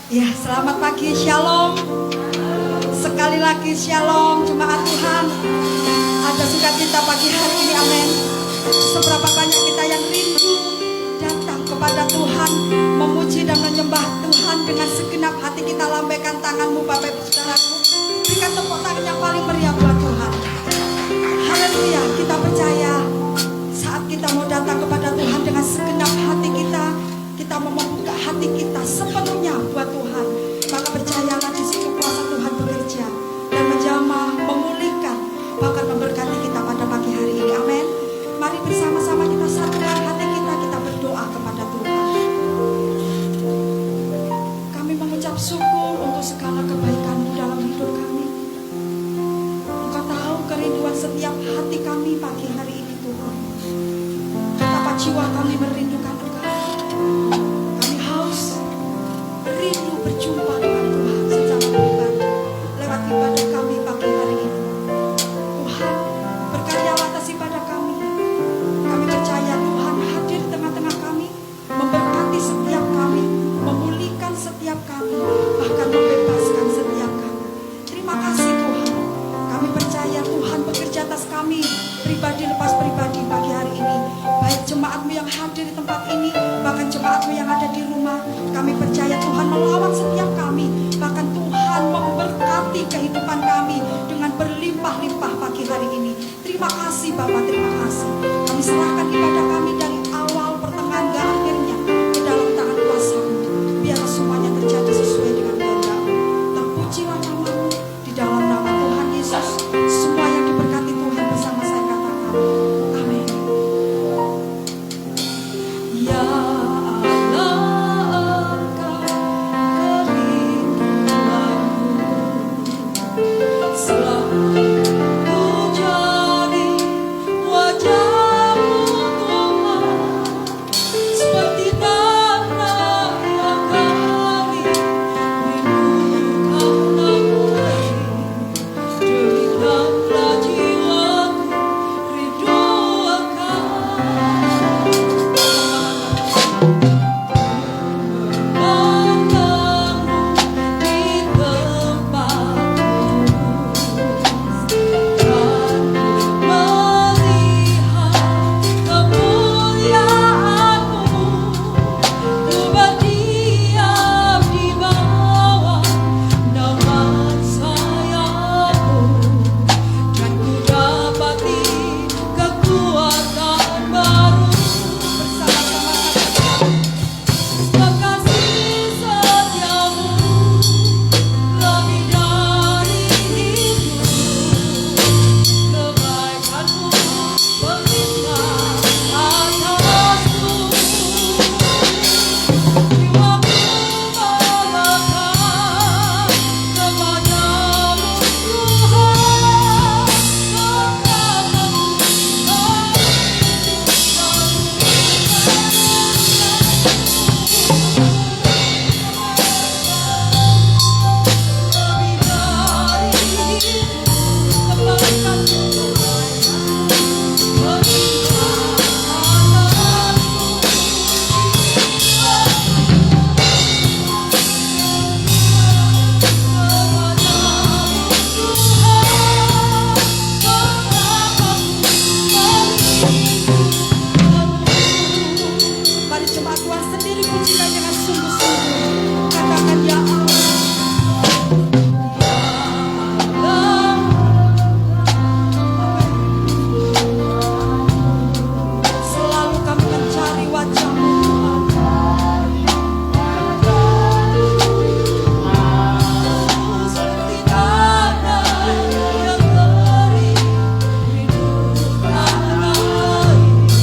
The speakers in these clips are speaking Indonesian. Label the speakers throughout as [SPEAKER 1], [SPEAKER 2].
[SPEAKER 1] Ya, selamat pagi, shalom. Sekali lagi shalom, jemaat Tuhan. Ada sukacita pagi hari ini, amin. Seberapa banyak kita yang rindu datang kepada Tuhan, memuji dan menyembah Tuhan dengan segenap hati. Kita lambaikan tanganmu, Bapak Ibu Saudaraku. Berikan tepuk tangan yang paling meriah buat Tuhan. Haleluya, kita percaya saat kita mau datang kepada Tuhan dengan segenap hati kita mau membuka hati kita sepenuhnya buat Tuhan, maka percayalah di situ kuasa Tuhan bekerja dan menjamah, memulihkan, bahkan memberkati kita pada pagi hari ini. Amin. Mari bersama-sama kita satukan hati kita berdoa kepada Tuhan. Kami mengucap syukur untuk segala kebaikan-Mu dalam hidup kami. Engkau tahu kerinduan setiap hati kami pagi hari ini, Tuhan. Betapa jiwa kami merindukan Engkau. Kami haus, rindu berjumpa dengan Tuhan secara pribadi lewat ibadah kami pagi hari ini. Tuhan, berkaryalah atas ibadah kami. Kami percaya Tuhan hadir di tengah-tengah kami, memberkati setiap kami, memulihkan setiap kami, bahkan membebaskan setiap kami. Terima kasih Tuhan. Kami percaya Tuhan bekerja atas kami, pribadi lepas pribadi pagi hari ini. Baik jemaat-Mu yang hadir di tempat ini, bahkan jemaat-Mu yang ada di rumah. Kami percaya Tuhan melawat setiap kami, bahkan Tuhan memberkati kehidupan kami dengan berlimpah-limpah pagi hari ini. Terima kasih Bapak, terima kasih. Kami serahkan ibadah kami dari awal, pertengahan, hingga akhirnya ke dalam tangan kuasa-Mu. Biar semuanya terjadi sesuai dengan kehendak-Mu. Terpujilah nama-Mu di dalam nama Tuhan Yesus. Semua yang diberkati Tuhan bersama saya katakan amin. Ya Allah, Engkau kerinduanku, selalu jadi wajah-Mu Tuhan, seperti tanah yang kering, rindukanlah lagi, demikianlah jiwaku rindu akan pandangmu di tempatmu, dan melihat kemuliaan-Mu. Ku berdiam di bawah naungan sayap-Mu, dan ku dapati kekuatan baru. Bersama-sama katakan, sebab kasih setia-Mu lebih dari hidup, kebaikan-Mu berlimpah atasku. Jiwaku melekat kepadamu Tuhan, mari jemaat Tuhan sendiri pujikan dengan sungguh-sungguh. Katakan ya Allah, selalu kami mencari wajah-Mu Tuhan. Seperti tanah yang kering, rindukanlah lagi,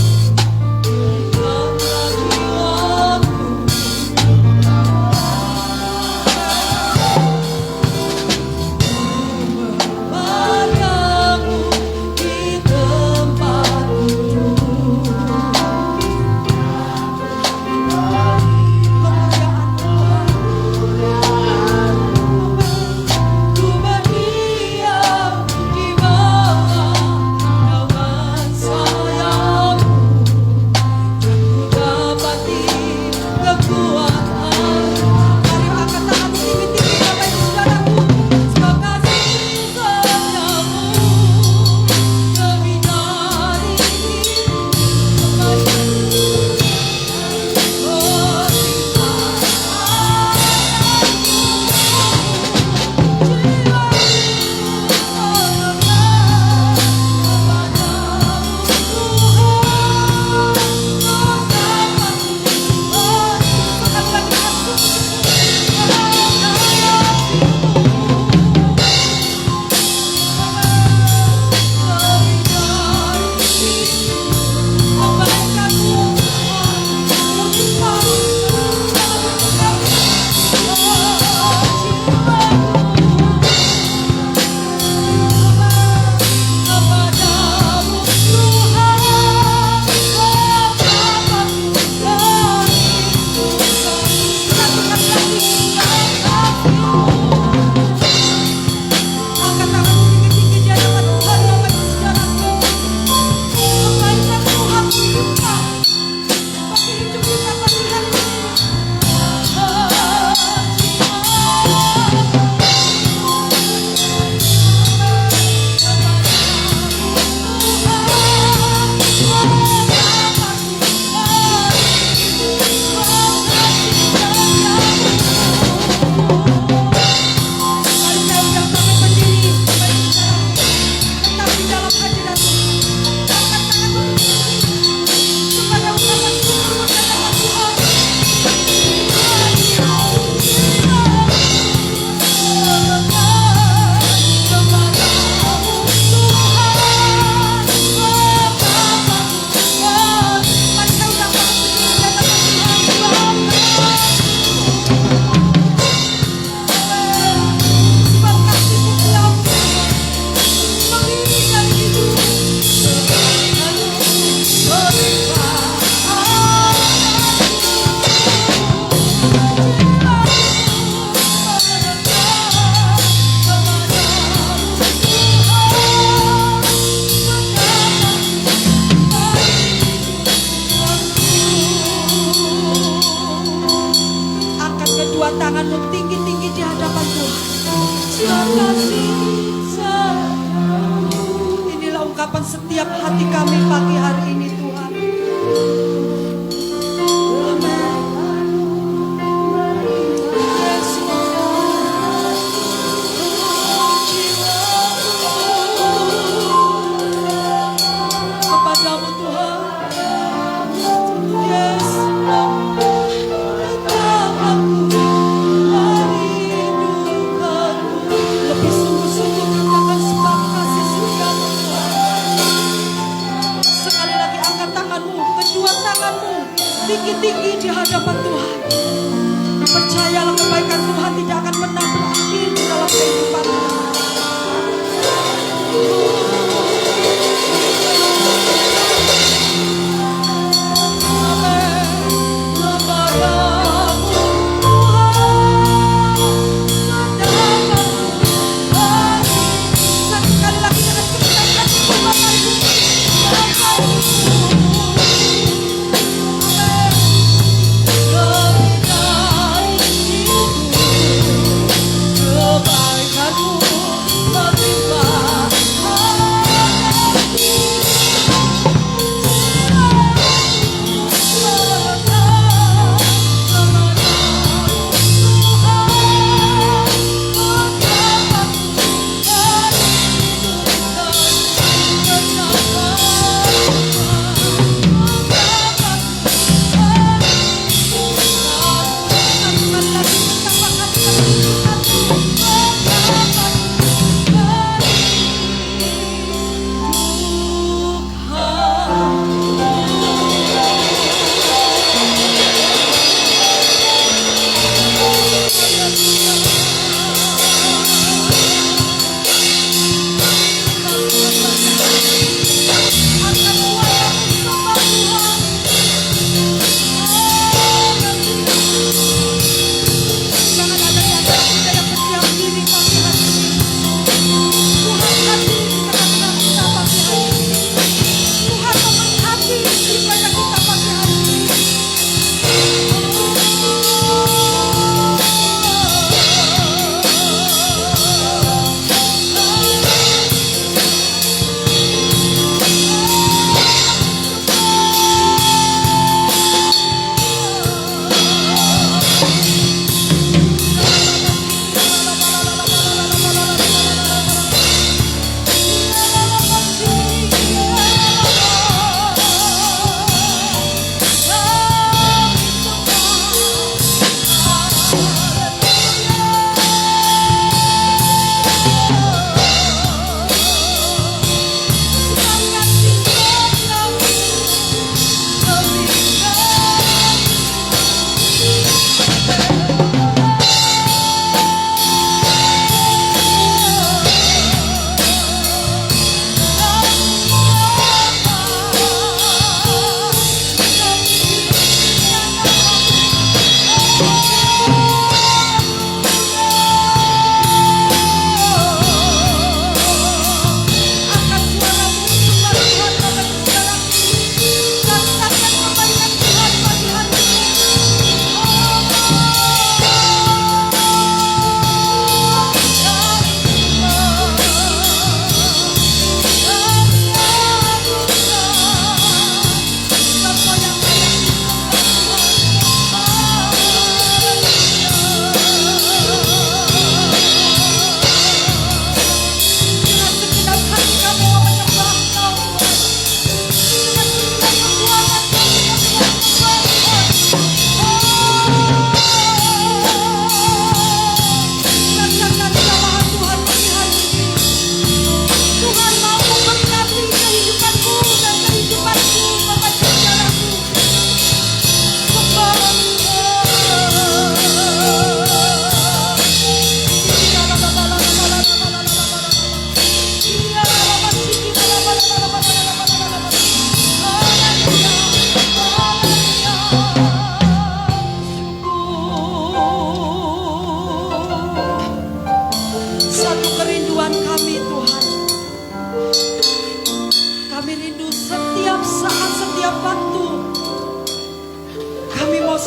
[SPEAKER 1] setiap hati kami pagi hari ini Tuhan. Tinggi-tinggi di hadapan Tuhan. Percayalah kebaikan Tuhan tidak akan pernah berakhir di dalam kehidupan kita.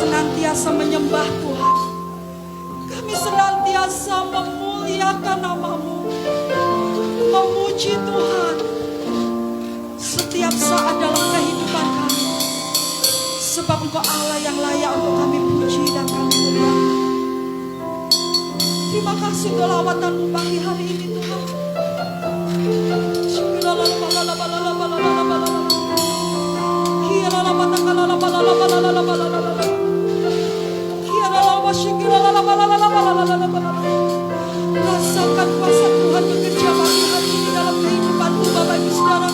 [SPEAKER 1] senantiasa menyembah Tuhan. Kami senantiasa memuliakan nama-Mu, memuji Tuhan. setiap saat dalam kehidupan kami. Sebab Engkau Allah yang layak untuk kami puji dan kami muliakan. Terima kasih untuk lawatan-Mu pagi hari ini Tuhan. Rasakan kuasa Tuhan bekerja pagi hari ini dalam kehidupan-Mu Bapak Ibu Saudara.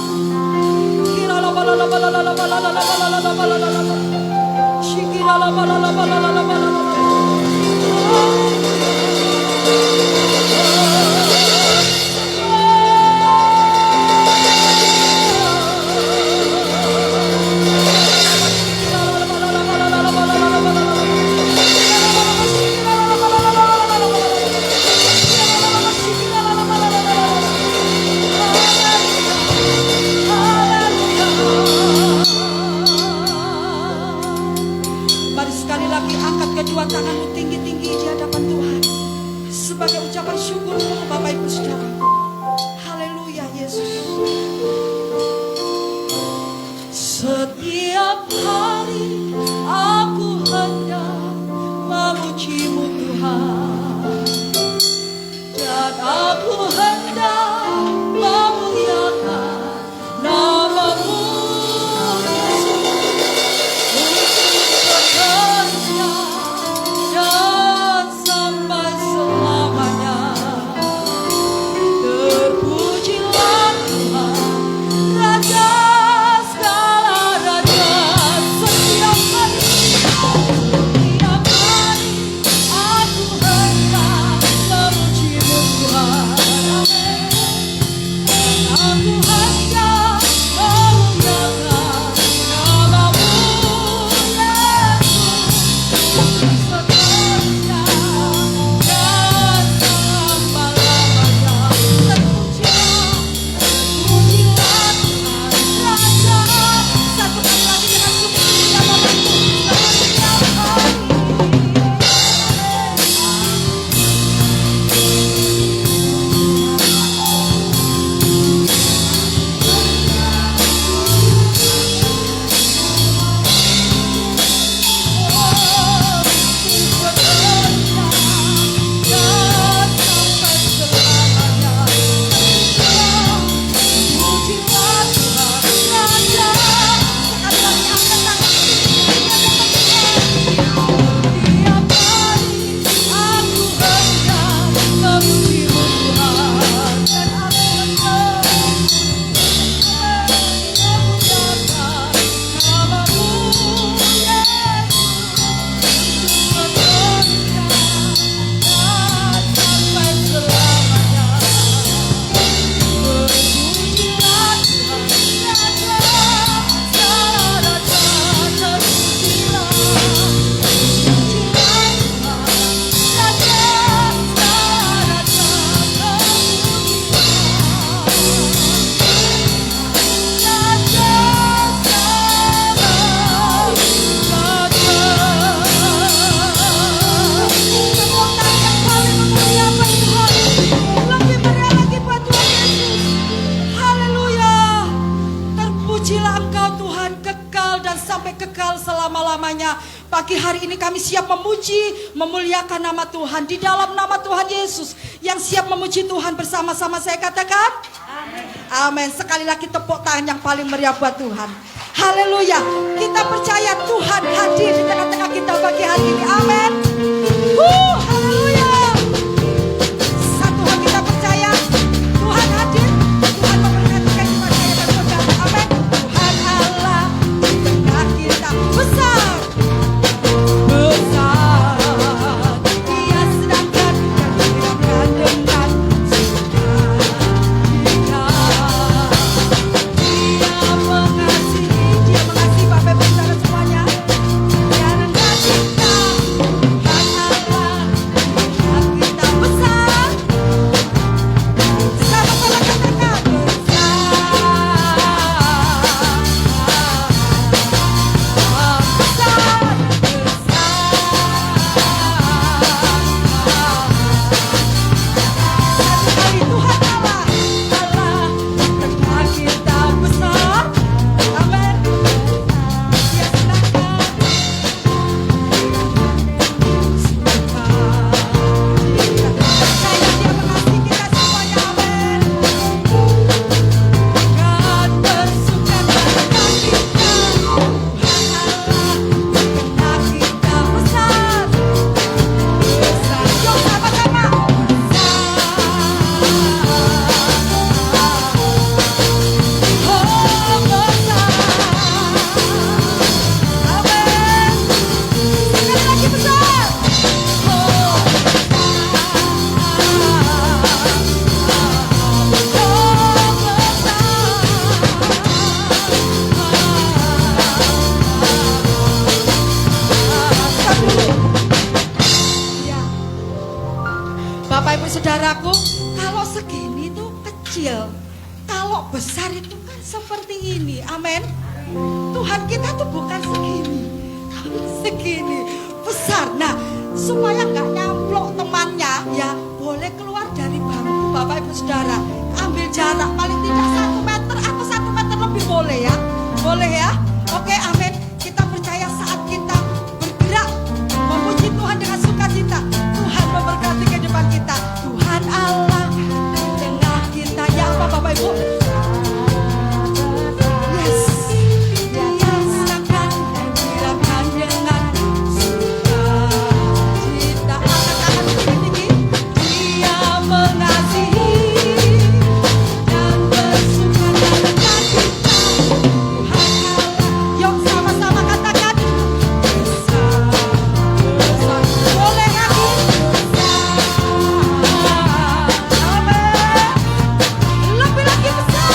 [SPEAKER 1] Kedua tanganmu tinggi-tinggi di hadapan Tuhan sebagai ucapan syukurmu Bapak Ibu Saudara. Haleluya Yesus. Setiap hari aku hendak memuji-Mu Tuhan, dan aku hendak memuliakan nama-Mu dan sampai selamanya. Terpujilah Tuhan, Raja segala raja. Setiap hari aku hendak memuji-Mu Tuhan. Aku hendak memuliakan nama-Mu Yesus. Pagi hari ini kami siap memuji, memuliakan nama Tuhan. Di dalam nama Tuhan Yesus, yang siap memuji Tuhan bersama-sama saya katakan amin. Amin. Sekali lagi tepuk tangan yang paling meriah buat Tuhan. Haleluya. Kita percaya Tuhan hadir di tengah-tengah kita pagi hari ini. Amin. Haleluya. Satu hal kita percaya, Tuhan hadir. Tuhan memberkati kehidupan saya dan saudara. Amin. Tuhan Allah di tengah kita besar. saudaraku, kalau segini tuh kecil, kalau besar itu kan seperti ini. Amin. Tuhan kita tuh bukan segini, tapi segini besar. Nah, supaya nggak nyamplok temannya, ya boleh keluar dari bangku Bapak Ibu Saudara, ambil jarak paling tidak 1 meter atau 1 meter lebih, boleh ya, boleh ya. Oke, amin. Kita percaya saat kita bergerak memuji Tuhan dengan sukacita, Tuhan memberkati kehidupan kita. Tuhan Allah di tengah kita, ya apa Bapak Ibu? Yes, Dia rasakan dan gerakan dengan sukacita. Angkat tangan tinggi-tinggi. Dia mengasihi dan bersuka dalam kita. Tuhan Allah, yuk sama-sama katakan besar, besar. Boleh lagi? Amin. Lebih lagi besar.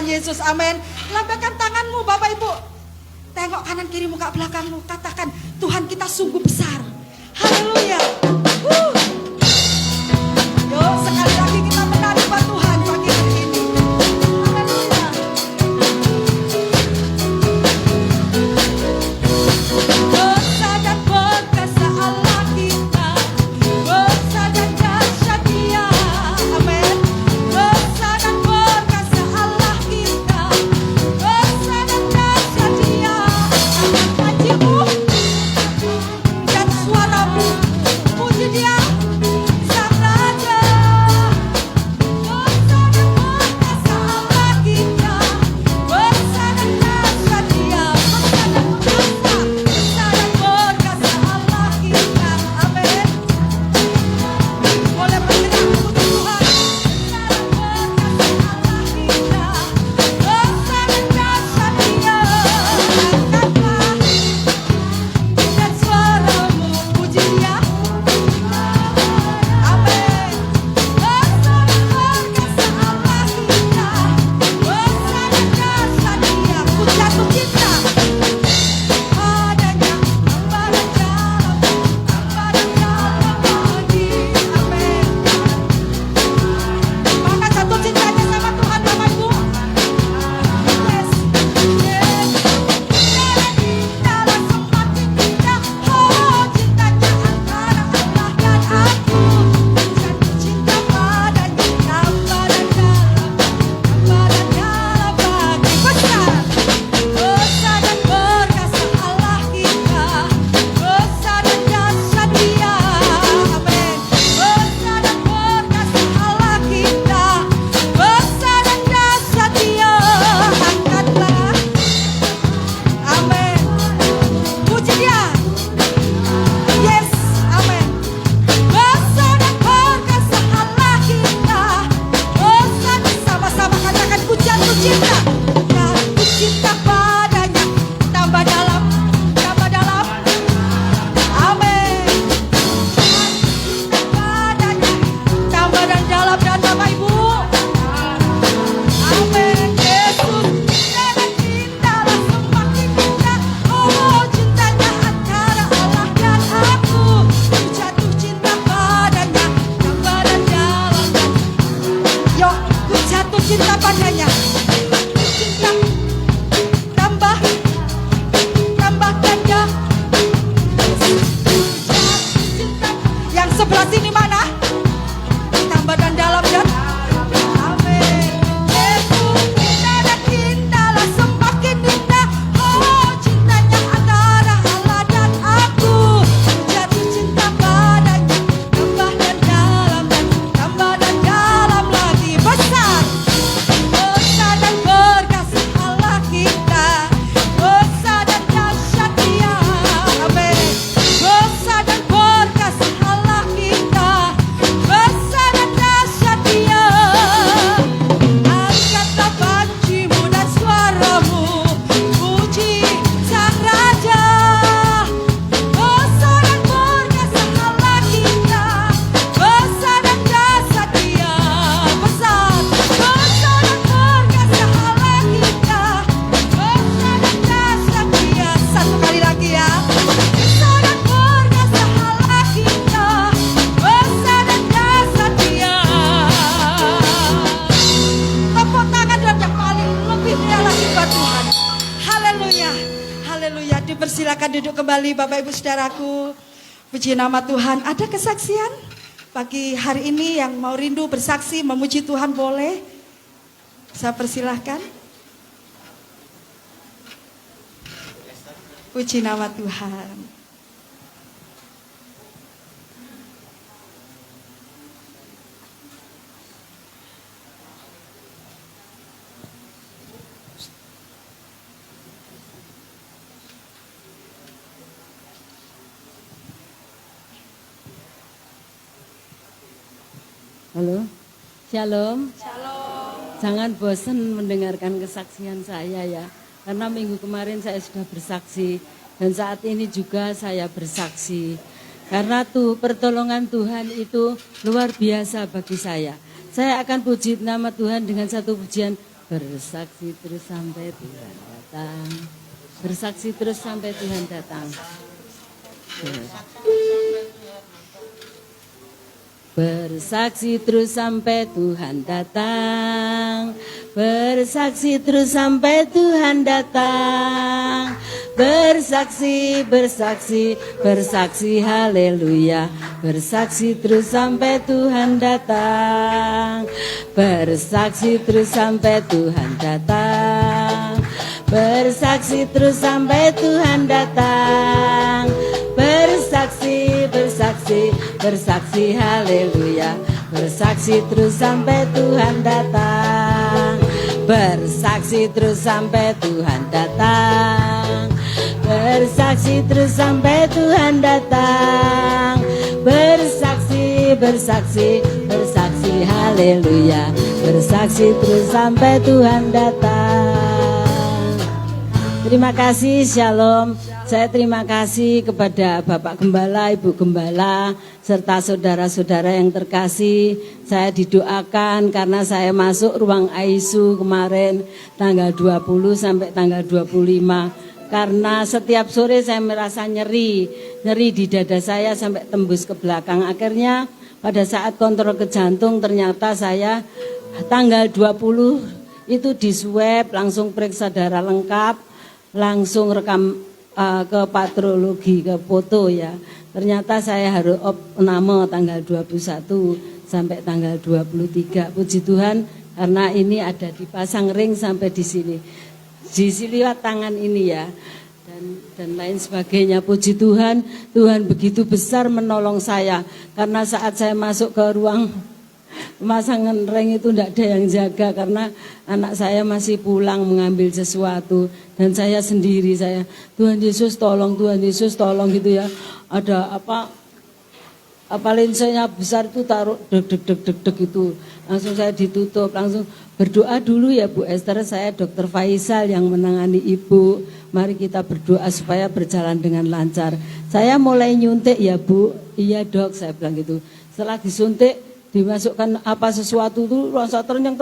[SPEAKER 1] Yesus, amin. Lambaikan tanganmu Bapak Ibu. Tengok kanan kiri muka belakangmu. Katakan, Tuhan kita sungguh besar. Haleluya. Yuk sekali lagi kita menambah Tuhan pagi hari ini. Haleluya. Besar dan perkasa Allah kita, besar dan dahsyat Dia. Amin. Besar dan perkasa Allah kita, besar dan dahsyat Dia. Angkat kakimu dan suaramu, puji Dia. cinta padanya. Cinta tambah ganda. Yang sebelah sini mana? Tambah dan dalam dan amin. Yesus indah dan indahlah semakin indah. Oh cintanya antara Allah dan aku. Jatuh cinta padanya. Tambah dan dalam dan tambah dan dalam lagi. Besar dan berkasih Allah kita. Besar dan dahsyat Dia. Amin. Besar dan berkasih Allah kita. Besar dan dahsyat Dia. Angkatlah pancimu dan suaramu, puji Sang Raja. Besar dan berkasih Allah kita. Besar dan dahsyat Dia. Besar dan berkasih Allah kita. Besar dan dahsyat Dia. Satu kali lagi ya. Besar dan berkasih Allah kita. Besar dan dahsyat Dia. Tepuk tangan dan yang paling lebih dia lagi buat Tuhan. Haleluya. Haleluya. Dipersilakan duduk kembali Bapak Ibu Saudaraku. Puji nama Tuhan. Ada kesaksian pagi hari ini yang mau rindu bersaksi memuji Tuhan boleh? Saya persilahkan. Puji nama Tuhan.
[SPEAKER 2] Halo, Shalom. Jangan bosan mendengarkan kesaksian saya ya. Karena minggu kemarin saya sudah bersaksi. Dan saat ini juga saya bersaksi. Karena pertolongan Tuhan itu luar biasa bagi saya. Saya akan puji nama Tuhan dengan satu pujian. Bersaksi terus sampai Tuhan datang. Bersaksi terus sampai Tuhan datang. Bersaksi terus sampai Tuhan datang. Bersaksi terus sampai Tuhan datang. Bersaksi, bersaksi, bersaksi, haleluya. Bersaksi terus sampai Tuhan datang. Bersaksi terus sampai Tuhan datang. Bersaksi terus sampai Tuhan datang. Bersaksi, bersaksi, bersaksi, haleluya. Bersaksi terus sampai Tuhan datang. Bersaksi terus sampai Tuhan datang. Bersaksi terus sampai Tuhan datang. Bersaksi, bersaksi, bersaksi, haleluya. Bersaksi terus sampai Tuhan datang. Terima kasih, Shalom. Saya terima kasih kepada Bapak Gembala, Ibu Gembala, serta saudara-saudara yang terkasih. Saya didoakan karena saya masuk ruang ICU kemarin tanggal 20 sampai tanggal 25. Karena setiap sore saya merasa nyeri di dada saya sampai tembus ke belakang. Akhirnya pada saat kontrol ke jantung ternyata saya tanggal 20 itu di swab, langsung periksa darah lengkap, langsung rekam ke patrologi, ke foto ya. Ternyata saya harus opname tanggal 21 sampai tanggal 23. Puji Tuhan karena ini ada dipasang ring sampai di sini. Di sini lihat tangan ini ya. Dan lain sebagainya. Puji Tuhan, Tuhan begitu besar menolong saya. Karena saat saya masuk ke ruang pemasangan ring itu tidak ada yang jaga karena anak saya masih pulang mengambil sesuatu dan saya sendiri. Saya Tuhan Yesus tolong gitu ya. Ada apa lensanya besar itu taruh deg itu langsung saya ditutup, langsung berdoa dulu ya Bu Esther. Saya Dokter Faisal yang menangani ibu, mari kita berdoa supaya berjalan dengan lancar. Saya mulai nyuntik ya Bu. Iya Dok, saya bilang gitu. Setelah disuntik dimasukkan apa sesuatu itu rasa terenyang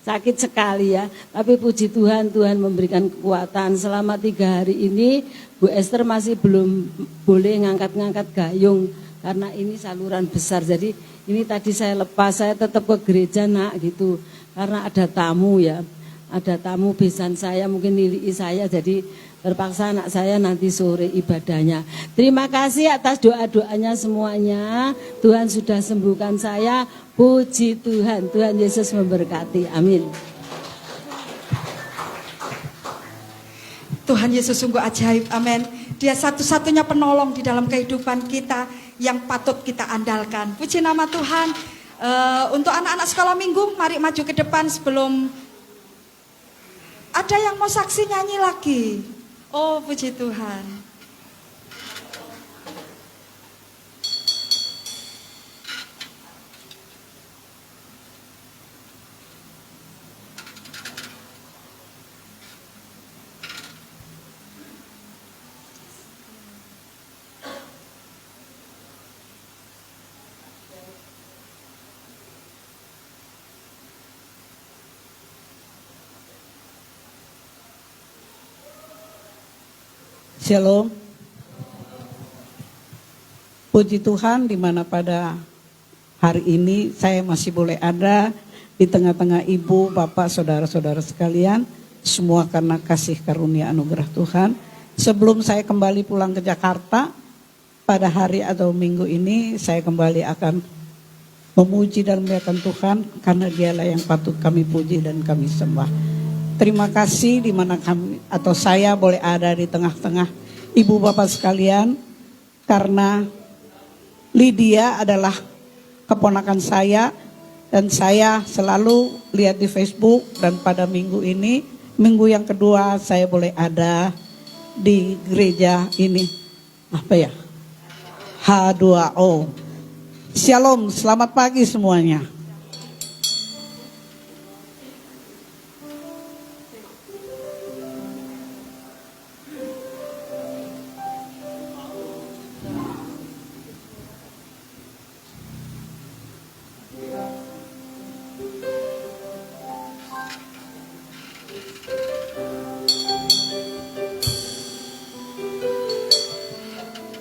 [SPEAKER 2] sakit sekali ya. Tapi puji Tuhan, Tuhan memberikan kekuatan. Selama 3 hari ini Bu Esther masih belum boleh ngangkat-ngangkat gayung karena ini saluran besar. Jadi Ini tadi saya lepas, saya tetap ke gereja nak gitu. Karena ada tamu ya. Ada tamu besan saya, mungkin nilai saya, jadi terpaksa anak saya nanti sore ibadahnya. Terima kasih atas doa-doanya semuanya. Tuhan sudah sembuhkan saya. Puji Tuhan, Tuhan Yesus memberkati. Amin.
[SPEAKER 1] Tuhan Yesus sungguh ajaib, amin. Dia satu-satunya penolong di dalam kehidupan kita yang patut kita andalkan. Puji nama Tuhan. Untuk anak-anak sekolah minggu, mari maju ke depan sebelum ada yang mau saksi nyanyi lagi. Oh, puji Tuhan.
[SPEAKER 3] Shalom. Puji Tuhan di mana pada hari ini saya masih boleh ada di tengah-tengah ibu, bapak, saudara-saudara sekalian. Semua karena kasih karunia anugerah Tuhan. Sebelum saya kembali pulang ke Jakarta pada hari atau minggu ini, saya kembali akan memuji dan memuliakan Tuhan karena Dialah yang patut kami puji dan kami sembah. Terima kasih di mana kami atau saya boleh ada di tengah-tengah ibu bapak sekalian, karena Lydia adalah keponakan saya dan saya selalu lihat di Facebook, dan pada minggu ini, minggu yang kedua saya boleh ada di gereja ini. Apa ya? H2O. Shalom, selamat pagi semuanya.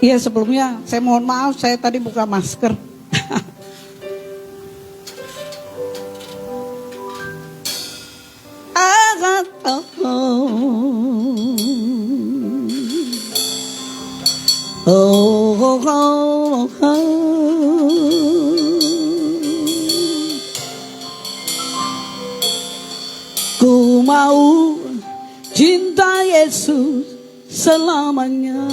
[SPEAKER 3] Iya, sebelumnya saya mohon maaf, saya tadi buka masker. Ku mau cinta Yesus selamanya.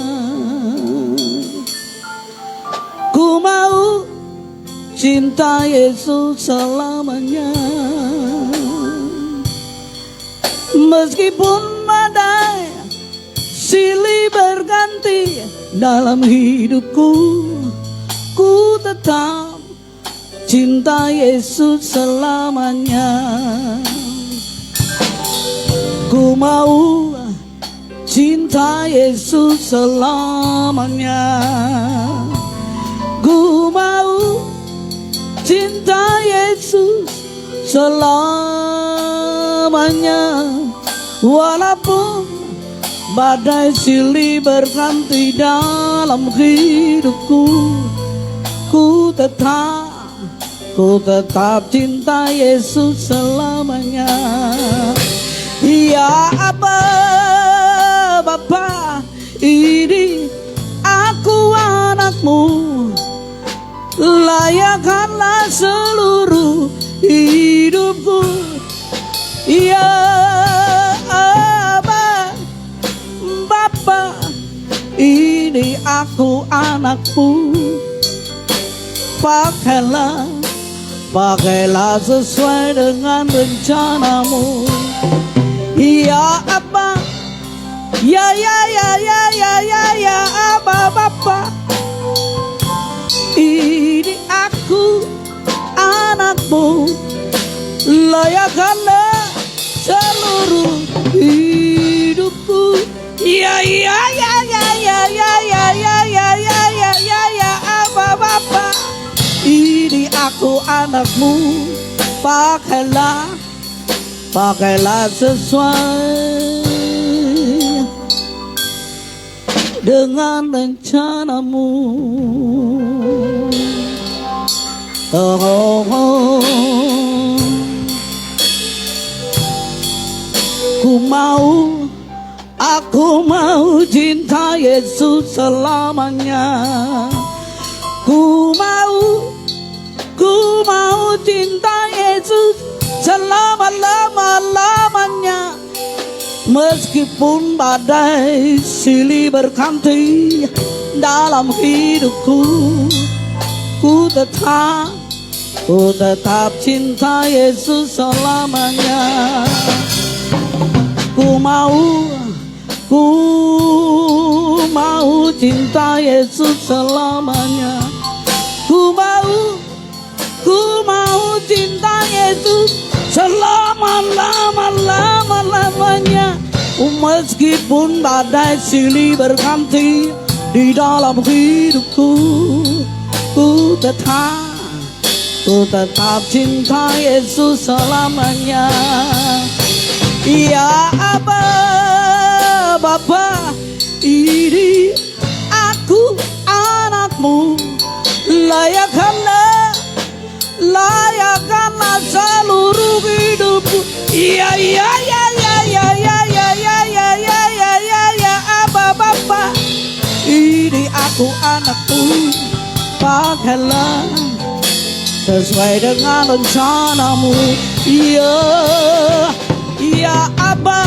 [SPEAKER 3] Ku mau cinta Yesus selamanya. Meskipun badai silih berganti dalam hidupku, ku tetap cinta Yesus selamanya. Ku mau cinta Yesus selamanya. Ku mau cinta Yesus selamanya. Walaupun badai silih berganti dalam hidupku, ku tetap cinta Yesus selamanya. Ya Aba, Bapa, ini aku anakmu. Layakkanlah seluruh hidupku. Ya Aba, Bapa, ini aku anakmu. Pakailah sesuai dengan rencanamu. Ya Aba, ya Aba, Bapa, ini aku anakmu. Layakkanlah seluruh hidupku. Ya Aba, Bapa, ini aku anakmu. Pakailah sesuai dengan rencanamu. oh, oh. Aku mau cinta Yesus selamanya. Ku mau cinta Yesus selama-lamanya. Meskipun badai silih berganti dalam hidupku, ku tetap cinta Yesus selamanya. Ku mau cinta Yesus selamanya. Ku mau cinta Yesus selama-lamanya. Meskipun badai silih berganti di dalam hidupku, ku tetap cinta Yesus selamanya. Ya Aba, Bapa, ini aku anakmu. Layakkanlah seluruh hidupku. Ya Aba, Bapa, ini aku anakmu. Pakailah sesuai dengan rencanamu. Ya Aba,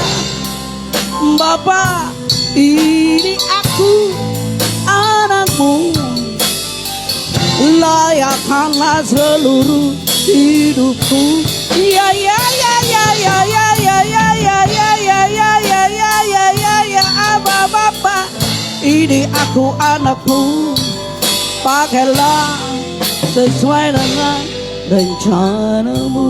[SPEAKER 3] Bapa, ini aku anakmu. Layakkanlah seluruh hidupku. Ya Aba, Bapa, ini aku anakmu. Pakailah sesuai dengan rencanamu.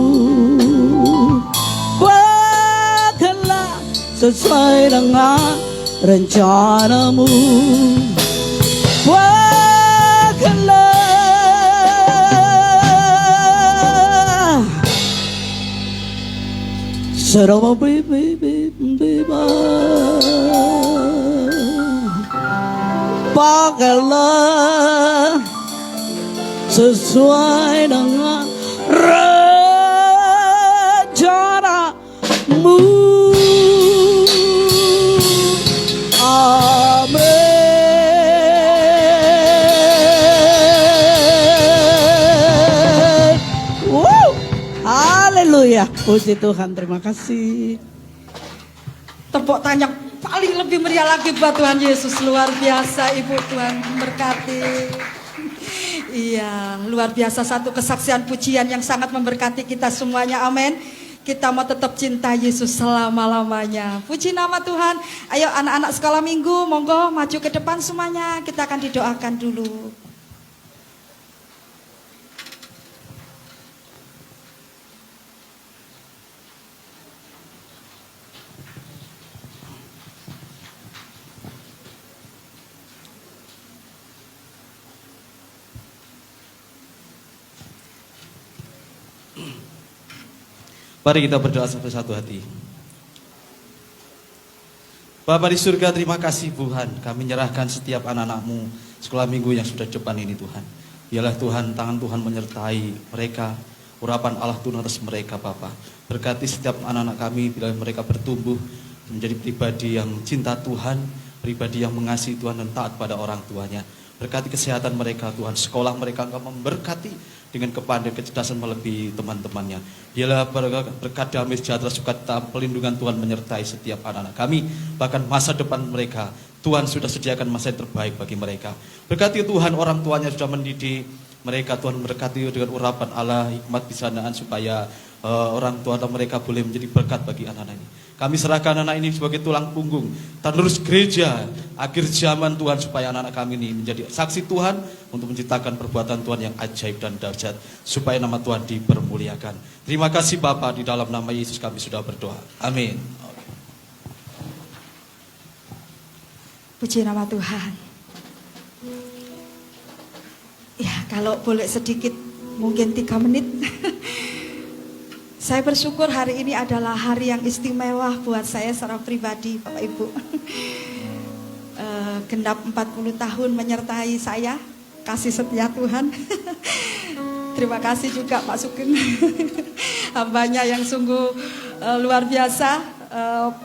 [SPEAKER 3] Pakailah sesuai dengan rencanamu. Pakailah serama pakailah sesuai dengan rencanamu. Amin. Haleluya. Puji Tuhan, terima kasih.
[SPEAKER 1] Tepuk tangan yang paling lebih meriah lagi buat Tuhan Yesus. Luar biasa Ibu, Tuhan memberkati. Iya, luar biasa, satu kesaksian pujian yang sangat memberkati kita semuanya. Amin. Kita mau tetap cinta Yesus selama-lamanya. Puji nama Tuhan. Ayo anak-anak sekolah minggu, monggo maju ke depan semuanya. Kita akan didoakan dulu.
[SPEAKER 4] Mari kita berdoa satu hati. Bapa di surga, terima kasih Tuhan. Kami menyerahkan setiap anak-anak-Mu sekolah minggu yang sudah depan ini Tuhan. Biarlah Tuhan, tangan Tuhan menyertai mereka. Urapan Allah Tuhan atas mereka Bapa. Berkati setiap anak-anak kami bila mereka bertumbuh menjadi pribadi yang cinta Tuhan, pribadi yang mengasihi Tuhan dan taat pada orang tuanya. Berkati kesehatan mereka Tuhan, sekolah mereka Engkau memberkati dengan kepandaian kecerdasan melebihi teman-temannya. Biarlah berkat damai sejahtera sukacita pelindungan Tuhan menyertai setiap anak-anak kami. Bahkan masa depan mereka, Tuhan sudah sediakan masa yang terbaik bagi mereka. Berkati Tuhan orang tuanya sudah mendidik mereka, Tuhan berkati dengan urapan Allah, hikmat bisanaan supaya orang tua mereka boleh menjadi berkat bagi anak-anak ini. Kami serahkan anak ini sebagai tulang punggung penerus gereja akhir zaman Tuhan, supaya anak-anak kami ini menjadi saksi Tuhan untuk menciptakan perbuatan Tuhan yang ajaib dan dahsyat, supaya nama Tuhan dipermuliakan. Terima kasih Bapa, di dalam nama Yesus kami sudah berdoa. Amin.
[SPEAKER 1] Puji nama Tuhan. Ya, kalau boleh sedikit, mungkin 3 menit. Saya bersyukur hari ini adalah hari yang istimewa buat saya secara pribadi, Bapak Ibu. Genap 40 tahun menyertai saya, kasih setia Tuhan. Terima kasih juga Pak Sugeng. Hambanya yang sungguh luar biasa.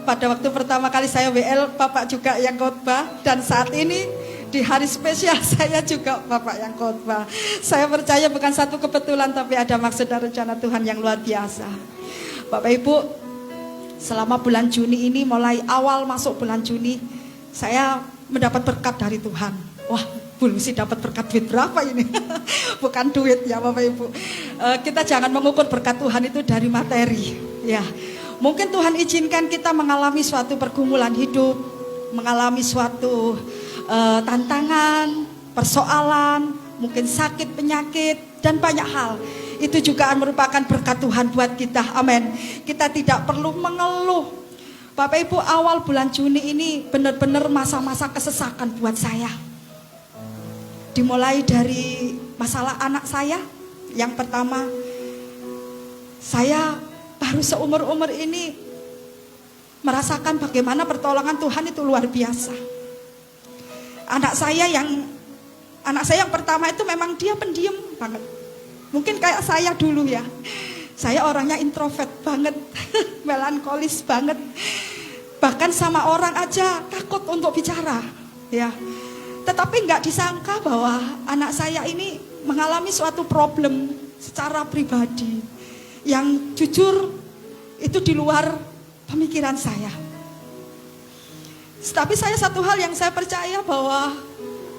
[SPEAKER 1] Pada waktu pertama kali saya WL, Bapak juga yang khotbah. Dan saat ini di hari spesial saya juga Bapak yang khotbah. Saya percaya bukan satu kebetulan, tapi ada maksud dan rencana Tuhan yang luar biasa. Bapak Ibu, selama bulan Juni ini, mulai awal masuk bulan Juni, saya mendapat berkat dari Tuhan. Wah, belum sih dapat berkat duit berapa ini? Bukan duit ya Bapak Ibu. Kita jangan mengukur berkat Tuhan itu dari materi. Ya, mungkin Tuhan izinkan kita mengalami suatu pergumulan hidup, mengalami suatu tantangan, persoalan, mungkin sakit, penyakit, dan banyak hal. Itu juga merupakan berkat Tuhan buat kita. Amin. Kita tidak perlu mengeluh. Bapak Ibu, awal bulan Juni ini benar-benar masa-masa kesesakan buat saya. Dimulai dari masalah anak saya. Yang pertama, saya baru seumur-umur ini merasakan bagaimana pertolongan Tuhan itu luar biasa. Anak saya yang pertama itu memang dia pendiam banget. Mungkin kayak saya dulu ya. Saya orangnya introvert banget, melankolis banget. Bahkan sama orang aja takut untuk bicara, ya. Tetapi nggak disangka bahwa anak saya ini mengalami suatu problem secara pribadi yang jujur itu di luar pemikiran saya. Tapi saya satu hal yang saya percaya bahwa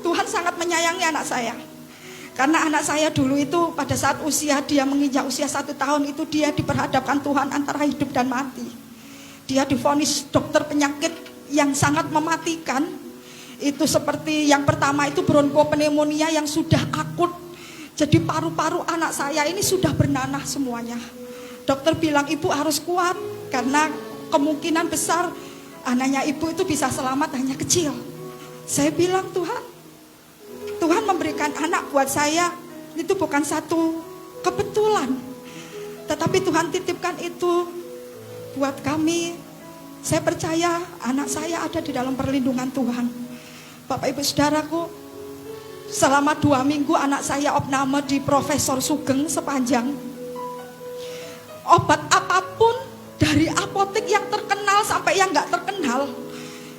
[SPEAKER 1] Tuhan sangat menyayangi anak saya. Karena anak saya dulu itu pada saat dia menginjak usia 1 tahun itu dia diperhadapkan Tuhan antara hidup dan mati. Dia divonis dokter penyakit yang sangat mematikan. Itu seperti yang pertama itu bronkopneumonia yang sudah akut. Jadi paru-paru anak saya ini sudah bernanah semuanya. Dokter bilang ibu harus kuat karena kemungkinan besar anaknya ibu itu bisa selamat hanya kecil. Saya bilang Tuhan memberikan anak buat saya itu bukan satu kebetulan. Tetapi Tuhan titipkan itu buat kami. Saya percaya anak saya ada di dalam perlindungan Tuhan. Bapak Ibu Saudaraku, selama 2 minggu anak saya opname di Profesor Sugeng sepanjang. Obat apapun dari apotek yang terkenal sampai yang gak terkenal,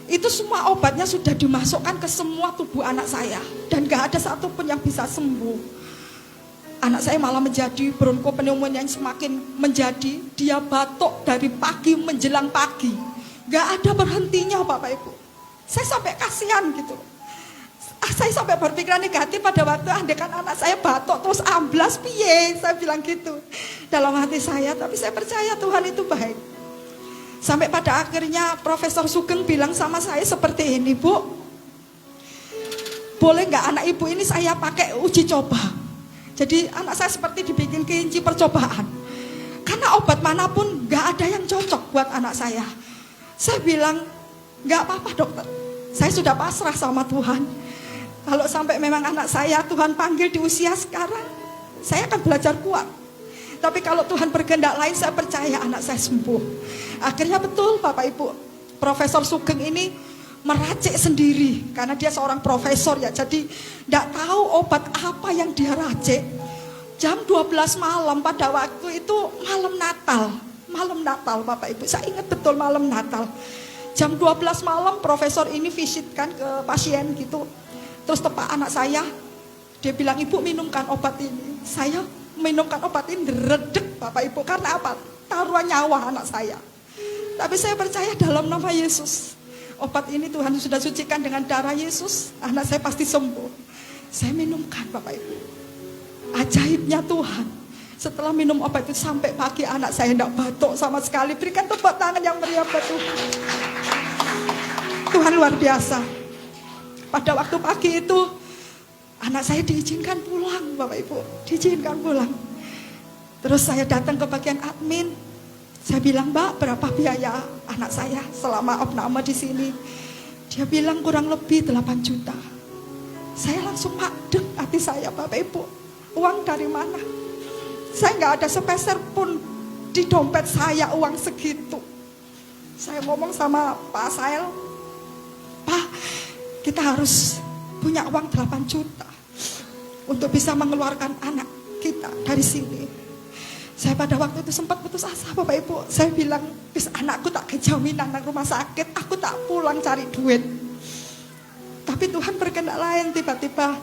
[SPEAKER 1] itu semua obatnya sudah dimasukkan ke semua tubuh anak saya. Dan gak ada satupun yang bisa sembuh. Anak saya malah menjadi bronkopneumonia yang semakin menjadi. Dia batuk dari pagi menjelang pagi. Gak ada berhentinya Bapak Ibu. Saya sampai kasihan gitu. Saya sampai berpikiran negatif pada waktu andekan anak saya batuk terus amblas piye. Saya bilang gitu dalam hati saya. Tapi saya percaya Tuhan itu baik. Sampai pada akhirnya Profesor Sugeng bilang sama saya seperti ini, Bu, boleh nggak anak ibu ini saya pakai uji coba. Jadi anak saya seperti dibikin kelinci percobaan. Karena obat manapun nggak ada yang cocok buat anak saya. Saya bilang nggak apa-apa dokter, saya sudah pasrah sama Tuhan. Kalau sampai memang anak saya Tuhan panggil di usia sekarang, saya akan belajar kuat. Tapi kalau Tuhan berkehendak lain, saya percaya anak saya sembuh. Akhirnya betul Bapak Ibu, Profesor Sugeng ini meracik sendiri. Karena dia seorang profesor ya, jadi tidak tahu obat apa yang dia racik. Jam 12 malam pada waktu itu malam Natal Bapak Ibu. Saya ingat betul malam Natal. Jam 12 malam profesor ini visitkan ke pasien gitu. Terus tepak anak saya, dia bilang ibu minumkan obat ini. Saya minumkan obat ini redek Bapak Ibu. Karena apa? Taruhan nyawa anak saya. Tapi saya percaya dalam nama Yesus, obat ini Tuhan sudah sucikan dengan darah Yesus. Anak saya pasti sembuh. Saya minumkan Bapak Ibu. Ajaibnya Tuhan, setelah minum obat itu sampai pagi anak saya tidak batuk sama sekali. Berikan tepuk tangan yang meriah buat Tuhan. Tuhan luar biasa. Pada waktu pagi itu anak saya diizinkan pulang Bapak Ibu, diizinkan pulang. Terus saya datang ke bagian admin. Saya bilang, Mbak, berapa biaya anak saya selama opname di sini? Dia bilang kurang lebih 8 juta. Saya langsung madeg hati saya, Bapak Ibu. Uang dari mana? Saya nggak ada sepeser pun di dompet saya uang segitu. Saya ngomong sama Pak Sael, Pak, kita harus punya uang 8 juta untuk bisa mengeluarkan anak. kita dari sini. Saya pada waktu itu sempat putus asa Bapak Ibu. Saya bilang, bis anakku tak kejaminan nang rumah sakit, aku tak pulang cari duit. Tapi Tuhan berkehendak lain. Tiba-tiba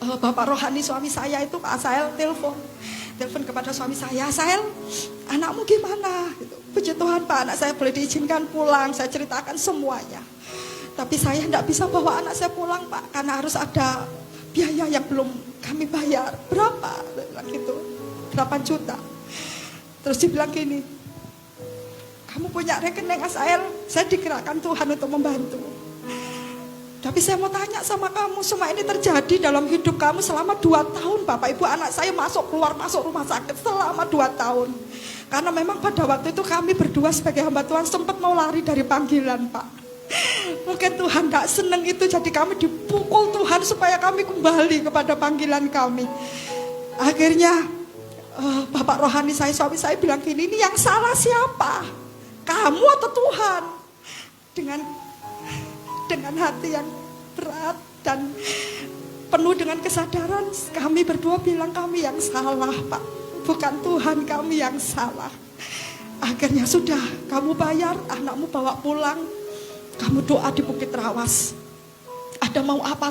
[SPEAKER 1] Bapak rohani suami saya itu Pak Asael telepon kepada suami saya, Asael, anakmu gimana? Gitu. Puji Tuhan Pak, anak saya boleh diizinkan pulang. Saya ceritakan semuanya. Tapi saya tidak bisa bawa anak saya pulang Pak, karena harus ada biaya yang belum kami bayar. Berapa? Bilang gitu, 8 juta. Terus dibilang gini, kamu punya rekening Asael, saya digerakkan Tuhan untuk membantu. Tapi saya mau tanya sama kamu, semua ini terjadi dalam hidup kamu selama 2 tahun Bapak Ibu. Anak saya masuk rumah sakit selama 2 tahun. Karena memang pada waktu itu kami berdua sebagai hamba Tuhan sempat mau lari dari panggilan Pak. Mungkin Tuhan gak seneng itu, jadi kami dipukul Tuhan supaya kami kembali kepada panggilan kami. Akhirnya Bapak rohani saya, suami saya bilang gini, ini yang salah siapa? Kamu atau Tuhan? Dengan hati yang berat dan penuh dengan kesadaran, kami berdua bilang kami yang salah Pak, bukan Tuhan kami yang salah. Akhirnya sudah, kamu bayar, anakmu bawa pulang, kamu doa di Bukit Rawas. Ada mau apa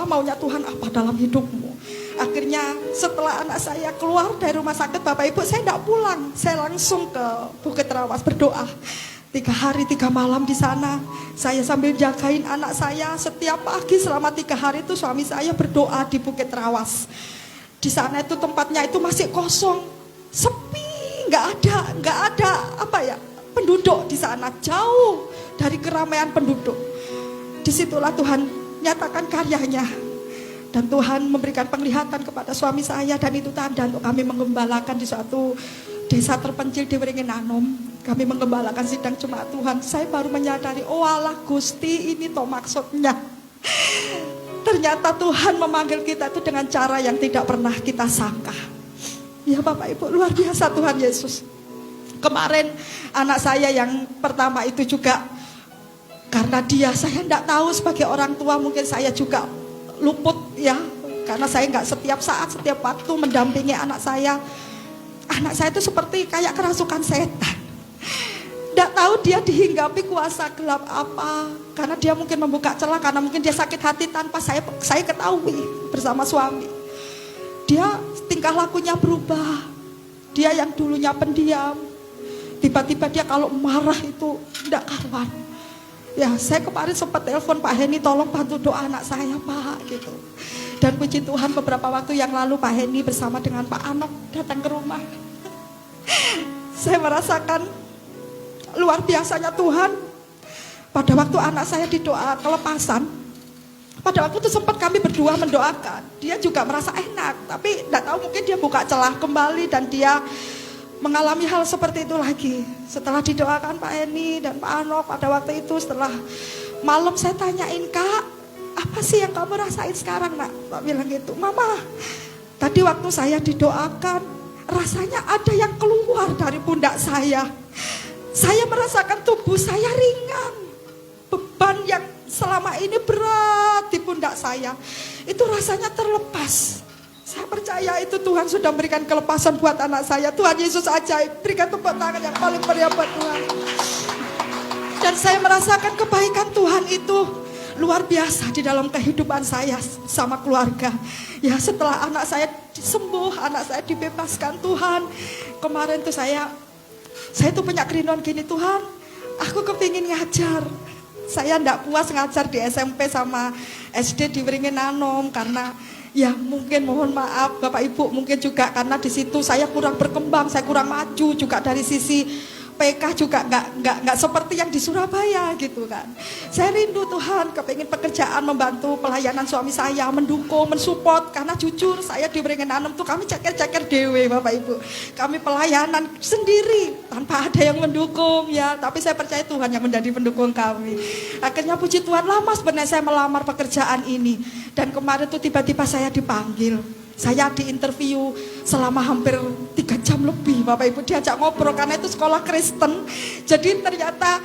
[SPEAKER 1] maunya Tuhan apa dalam hidupmu. Akhirnya setelah anak saya keluar dari rumah sakit Bapak Ibu, saya tidak pulang, saya langsung ke Bukit Rawas berdoa. 3 hari 3 malam di sana. Saya sambil jagain anak saya setiap pagi selama 3 hari itu suami saya berdoa di Bukit Rawas. Di sana itu tempatnya itu masih kosong, sepi, nggak ada penduduk di sana, jauh dari keramaian penduduk. Disitulah Tuhan nyatakan karyanya. Dan Tuhan memberikan penglihatan kepada suami saya, dan itu tanda untuk kami mengembalakan di suatu desa terpencil di Wringin Anom. Kami mengembalakan sidang jemaat Tuhan. Saya baru menyadari, oh Allah Gusti, ini toh maksudnya. Ternyata Tuhan memanggil kita itu dengan cara yang tidak pernah kita sangka. Ya Bapak Ibu, luar biasa Tuhan Yesus. Kemarin anak saya yang pertama itu juga, karena dia, saya tidak tahu sebagai orang tua, mungkin saya juga luput ya, karena saya nggak setiap saat, setiap waktu mendampingi anak saya. Anak saya itu seperti kayak kerasukan setan. Tidak tahu dia dihinggapi kuasa gelap apa, karena dia mungkin membuka celah, karena mungkin dia sakit hati tanpa saya ketahui bersama suami. Dia tingkah lakunya berubah. Dia yang dulunya pendiam, tiba-tiba dia kalau marah itu tidak karuan. Ya, saya kemarin sempat telepon Pak Heni, tolong bantu doa anak saya Pak gitu. Dan puji Tuhan beberapa waktu yang lalu Pak Heni bersama dengan Pak Anok datang ke rumah. Saya merasakan luar biasanya Tuhan. Pada waktu anak saya didoa kelepasan, pada waktu itu sempat kami berdua mendoakan. Dia juga merasa enak, tapi tidak tahu mungkin dia buka celah kembali dan dia mengalami hal seperti itu lagi. Setelah didoakan Pak Heni dan Pak Anok pada waktu itu, setelah malam saya tanyain, Kak, apa sih yang kamu rasain sekarang Nak? Pak bilang gitu, Mama, tadi waktu saya didoakan, rasanya ada yang keluar dari pundak saya. Saya merasakan tubuh saya ringan. Beban yang selama ini berat di pundak saya, itu rasanya terlepas. Saya percaya itu Tuhan sudah memberikan kelepasan buat anak saya. Tuhan Yesus ajaib. Berikan tepuk tangan yang paling meriah buat Tuhan. Dan saya merasakan kebaikan Tuhan itu luar biasa di dalam kehidupan saya sama keluarga. Ya, setelah anak saya sembuh, anak saya dibebaskan Tuhan. Kemarin tuh saya tuh punya kerinduan gini, Tuhan, aku kepingin ngajar. Saya enggak puas ngajar di SMP sama SD di Wringin Anom karena ya mungkin mohon maaf Bapak Ibu, mungkin juga karena di situ saya kurang berkembang, saya kurang maju juga dari sisi PK juga nggak seperti yang di Surabaya gitu kan. Saya rindu Tuhan, kepingin pekerjaan membantu pelayanan suami saya, mendukung, mensupport, karena jujur saya di Wringin Anom tuh kami ceker-ceker dewe Bapak Ibu. Kami pelayanan sendiri tanpa ada yang mendukung ya, tapi saya percaya Tuhan yang menjadi pendukung kami. Akhirnya puji Tuhan, lama sebenarnya saya melamar pekerjaan ini, dan kemarin tuh tiba-tiba saya dipanggil. Saya diinterview selama hampir 3 jam lebih, Bapak Ibu, diajak ngobrol karena itu sekolah Kristen. Jadi ternyata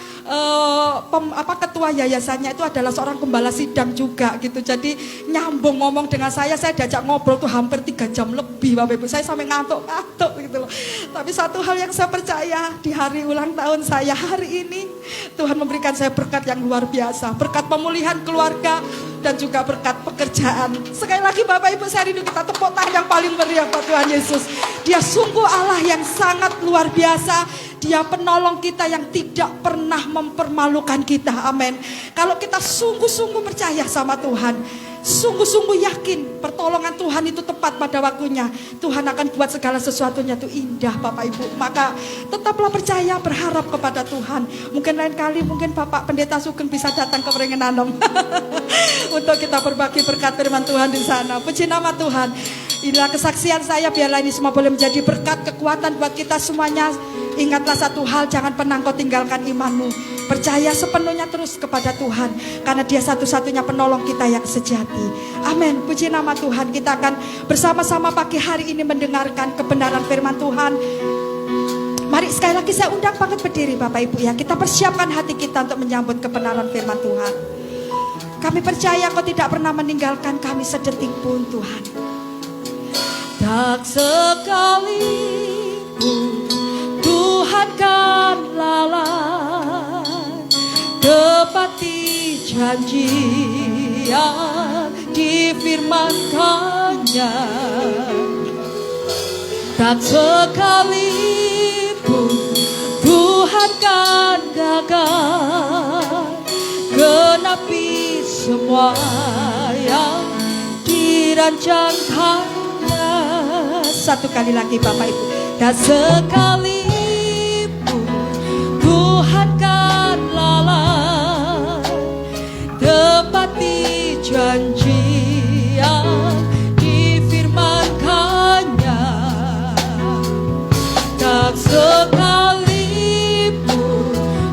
[SPEAKER 1] ketua yayasannya itu adalah seorang gembala sidang juga gitu. Jadi nyambung ngomong dengan saya diajak ngobrol tuh hampir 3 jam lebih, Bapak Ibu. Saya sampai ngantuk-ngantuk gitu loh. Tapi satu hal yang saya percaya, di hari ulang tahun saya hari ini, Tuhan memberikan saya berkat yang luar biasa. Berkat pemulihan keluarga dan juga berkat pekerjaan. Sekali lagi Bapak Ibu, saya rindu kita tepuk tangan yang paling meriah buat Tuhan Yesus. Dia sungguh Allah yang sangat luar biasa. Dia penolong kita yang tidak pernah mempermalukan kita. Amin. Kalau kita sungguh-sungguh percaya sama Tuhan, sungguh-sungguh yakin pertolongan Tuhan itu tepat pada waktunya, Tuhan akan buat segala sesuatunya itu indah, Bapak Ibu. Maka tetaplah percaya, berharap kepada Tuhan. Mungkin lain kali Bapak Pendeta Sugeng bisa datang ke Wrengenanom untuk kita berbagi berkat firman Tuhan di sana. Puji nama Tuhan. Inilah kesaksian saya, biarlah ini semua boleh menjadi berkat, kekuatan buat kita semuanya. Ingatlah satu hal, jangan pernah kau tinggalkan imanmu. Percaya sepenuhnya terus kepada Tuhan, karena Dia satu-satunya penolong kita yang sejati. Amin. Puji nama Tuhan. Kita akan bersama-sama pagi hari ini mendengarkan kebenaran firman Tuhan. Mari sekali lagi saya undang banget berdiri Bapak Ibu ya. Kita persiapkan hati kita untuk menyambut kebenaran firman Tuhan. Kami percaya Kau tidak pernah meninggalkan kami sedetik pun, Tuhan. Tak sekalipun Tuhan kan lalai tepati janji yang difirmankannya. Tak sekalipun Tuhan kan gagal genapi semua yang dirancangkannya. Satu kali lagi Bapak Ibu. Tak sekalipun Tuhan kan lalai tepati janji yang difirmankannya. Tak sekalipun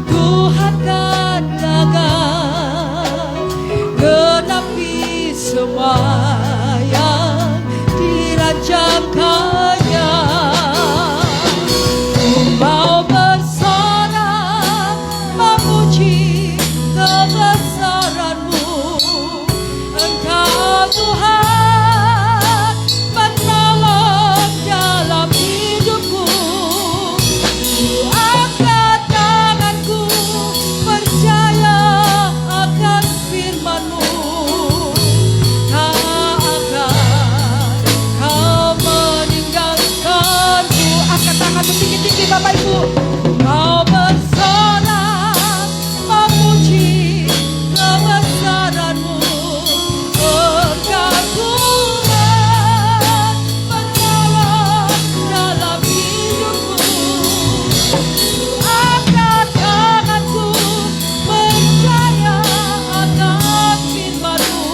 [SPEAKER 1] Tuhan kan gagal genapi semua yang dirancangkannya. Mau bersorak memuji kebesaran-Mu, Engkau Tuhan menolong dalam hidupku. Ku angkat tanganku percaya akan firman-Mu. Tak akan Kau meninggalkanku. Angkat tanganmu tinggi-tinggi Bapak Ibu. Kau bersorak memuji kebesaran-Mu, Engkau Tuhan menolong dalam hidupku. Angkat tanganku percaya akan firman-Mu.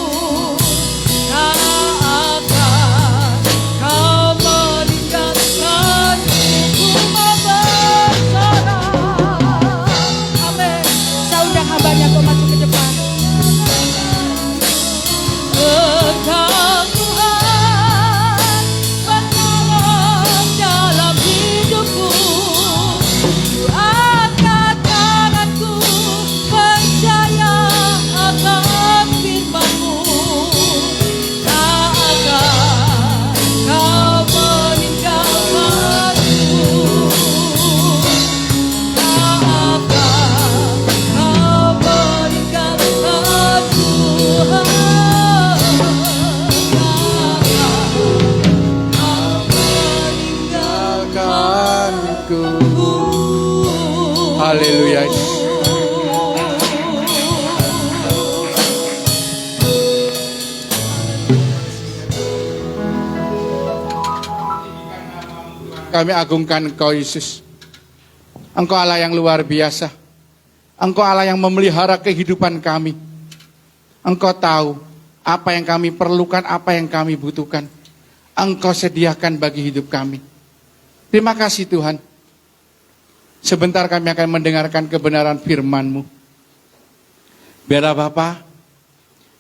[SPEAKER 1] Tak akan Kau meninggalkanku. Ku mau bersorak. Amin. Saya undang hambanya kau maju ke depan. Engkau Tuhan menolong dalam hidupku. Ku angkat tanganku percaya akan firman-Mu. Tak akan Kau meninggalkanku. Tak akan Kau meninggalkanku.
[SPEAKER 5] Meninggalkanku. Haleluya. Kami agungkan Engkau Yesus. Engkau Allah yang luar biasa. Engkau Allah yang memelihara kehidupan kami. Engkau tahu apa yang kami perlukan, apa yang kami butuhkan. Engkau sediakan bagi hidup kami. Terima kasih Tuhan. Sebentar kami akan mendengarkan kebenaran firman-Mu. Biarlah Bapa,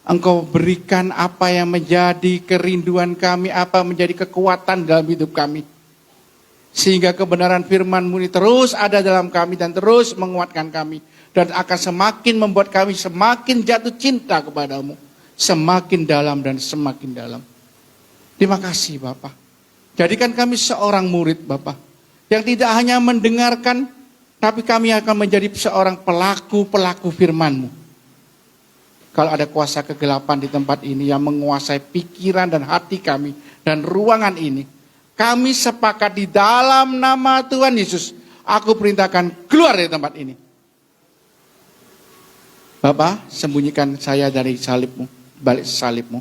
[SPEAKER 5] Engkau berikan apa yang menjadi kerinduan kami, apa menjadi kekuatan dalam hidup kami. Sehingga kebenaran firman-Mu ini terus ada dalam kami dan terus menguatkan kami. Dan akan semakin membuat kami semakin jatuh cinta kepadamu. Semakin dalam dan semakin dalam. Terima kasih Bapak. Jadikan kami seorang murid Bapak. Yang tidak hanya mendengarkan, tapi kami akan menjadi seorang pelaku-pelaku firman-Mu. Kalau ada kuasa kegelapan di tempat ini yang menguasai pikiran dan hati kami dan ruangan ini, kami sepakat di dalam nama Tuhan Yesus, aku perintahkan keluar dari tempat ini. Bapak, sembunyikan saya dari salib-Mu, balik salib-Mu,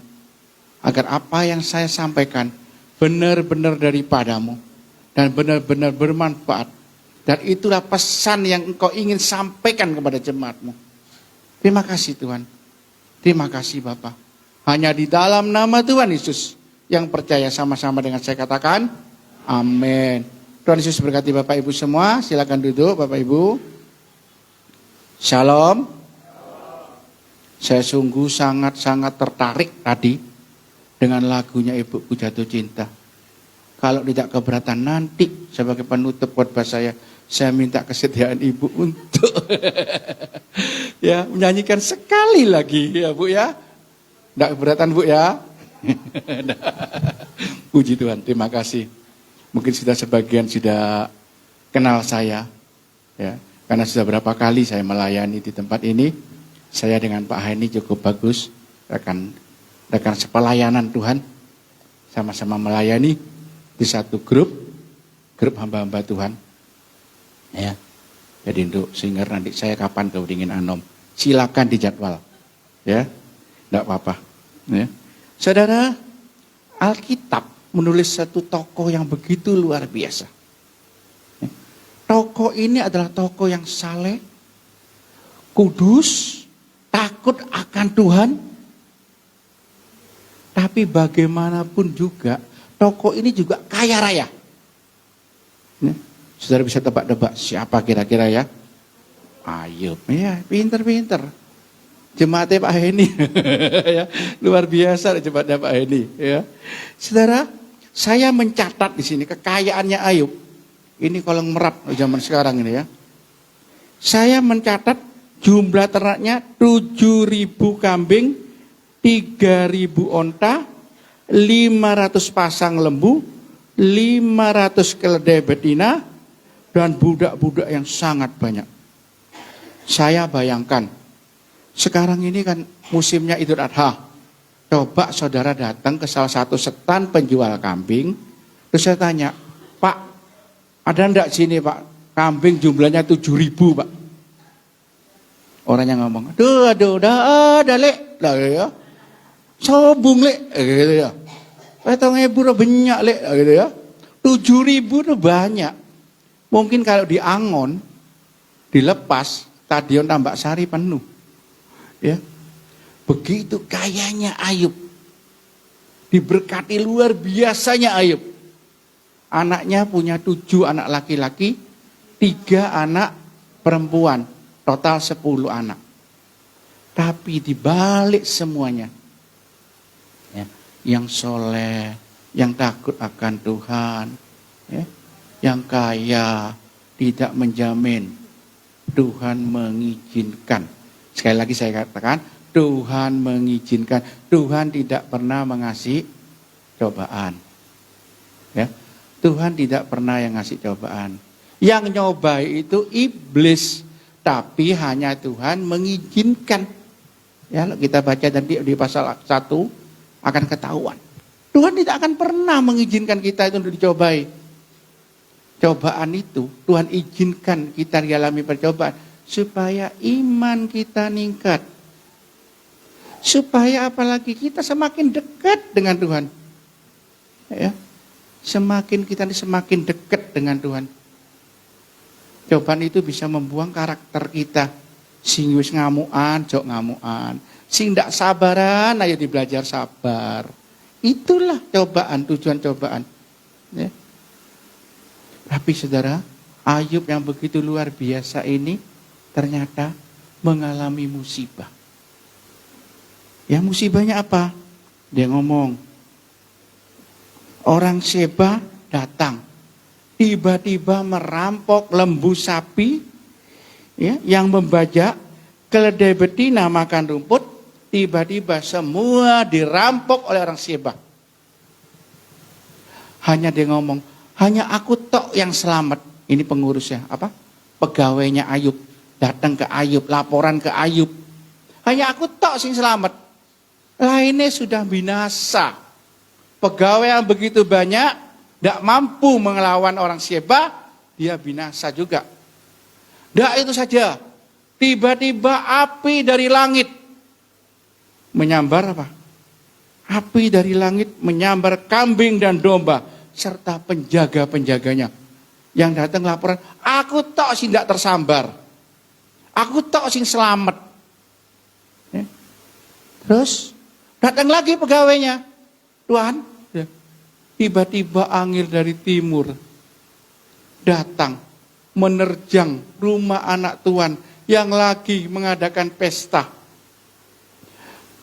[SPEAKER 5] agar apa yang saya sampaikan benar-benar daripadamu dan benar-benar bermanfaat. Dan itulah pesan yang Engkau ingin sampaikan kepada jemaat-Mu. Terima kasih Tuhan. Terima kasih Bapak. Hanya di dalam nama Tuhan Yesus yang percaya sama-sama dengan saya katakan, amin. Tuhan Yesus berkati Bapak Ibu semua. Silakan duduk Bapak Ibu. Shalom. Saya sungguh sangat-sangat tertarik tadi dengan lagunya Ibuku Jatuh Cinta. Kalau tidak keberatan nanti sebagai penutup khotbah saya minta kesediaan Ibu untuk ya menyanyikan sekali lagi ya Bu ya. Tidak keberatan Bu ya. Puji Tuhan, terima kasih. Mungkin sudah sebagian sudah kenal saya ya, karena sudah berapa kali saya melayani di tempat ini. Saya dengan Pak Haini cukup bagus, rekan sepelayanan Tuhan, sama-sama melayani di satu grup hamba-hamba Tuhan. Ya, jadi untuk singer nanti saya kapan ke Dingin Anom, silakan dijadwal, ya, tidak apa-apa. Ya. Saudara, Alkitab menulis satu tokoh yang begitu luar biasa. Ya. Tokoh ini adalah tokoh yang saleh, kudus, takut akan Tuhan. Tapi bagaimanapun juga, tokoh ini juga kaya raya. Ya. Saudara bisa tebak-tebak siapa kira-kira ya? Ayub, ya pinter-pinter. Jemaatnya Pak Heni, ya, luar biasa jemaatnya Pak Heni. Ya. Saudara, saya mencatat di sini kekayaannya Ayub. Ini kolong merat zaman sekarang ini ya. Saya mencatat jumlah ternaknya 7.000 kambing, 3.000 onta, 500 pasang lembu, 500 keledai betina, dan budak-budak yang sangat banyak. Saya bayangkan, sekarang ini kan musimnya Idul Adha. Coba saudara datang ke salah satu stand penjual kambing, terus saya tanya, Pak, ada enggak sini Pak, kambing jumlahnya 7.000 Pak? Orangnya ngomong, aduh, ada lek, lah ya, sobung lek, gitu ya. Petong ibu banyak lek, gitu ya. 7.000 itu banyak. Mungkin kalau di Angon, dilepas, Stadion Tambak Sari penuh. Ya. Begitu kayanya Ayub. Diberkati luar biasanya Ayub. Anaknya punya 7 anak laki-laki, 3 anak perempuan. Total 10 anak. Tapi dibalik semuanya, ya, yang soleh, yang takut akan Tuhan, ya, yang kaya, tidak menjamin, Tuhan mengizinkan. Sekali lagi saya katakan, Tuhan mengizinkan. Tuhan tidak pernah mengasih cobaan. Ya, Tuhan tidak pernah yang ngasih cobaan. Yang nyobai itu iblis. Tapi hanya Tuhan mengizinkan. Ya, kita baca nanti di pasal 1 akan ketahuan. Tuhan tidak akan pernah mengizinkan kita itu untuk dicobai. Cobaan itu Tuhan izinkan kita dialami percobaan supaya iman kita meningkat. Supaya apalagi kita semakin dekat dengan Tuhan. Ya. Semakin kita semakin dekat dengan Tuhan. Cobaan itu bisa membuang karakter kita. Sing wis ngamukan, jok ngamukan. Sing ndak sabaran, ayo dibelajar sabar. Itulah cobaan, tujuan cobaan. Ya. Tapi saudara, Ayub yang begitu luar biasa ini ternyata mengalami musibah. Ya musibahnya apa? Dia ngomong, orang Sheba datang, tiba-tiba merampok lembu sapi, ya, yang membajak, keledai betina makan rumput, tiba-tiba semua dirampok oleh orang Sheba. Hanya dia ngomong, hanya aku tok yang selamat. Ini pengurusnya, apa? Pegawainya Ayub, datang ke Ayub, laporan ke Ayub. Hanya aku tok sing selamat. Lainnya sudah binasa. Pegawai yang begitu banyak, tidak mampu melawan orang Sheba, dia binasa juga. Tidak itu saja, tiba-tiba api dari langit menyambar apa? Api dari langit menyambar kambing dan domba serta penjaga-penjaganya. Yang datang laporan, aku tok sing tidak tersambar. Aku tok sing selamat. Ya. Terus datang lagi pegawainya. Tuhan, ya, tiba-tiba angin dari timur datang menerjang rumah anak Tuhan yang lagi mengadakan pesta.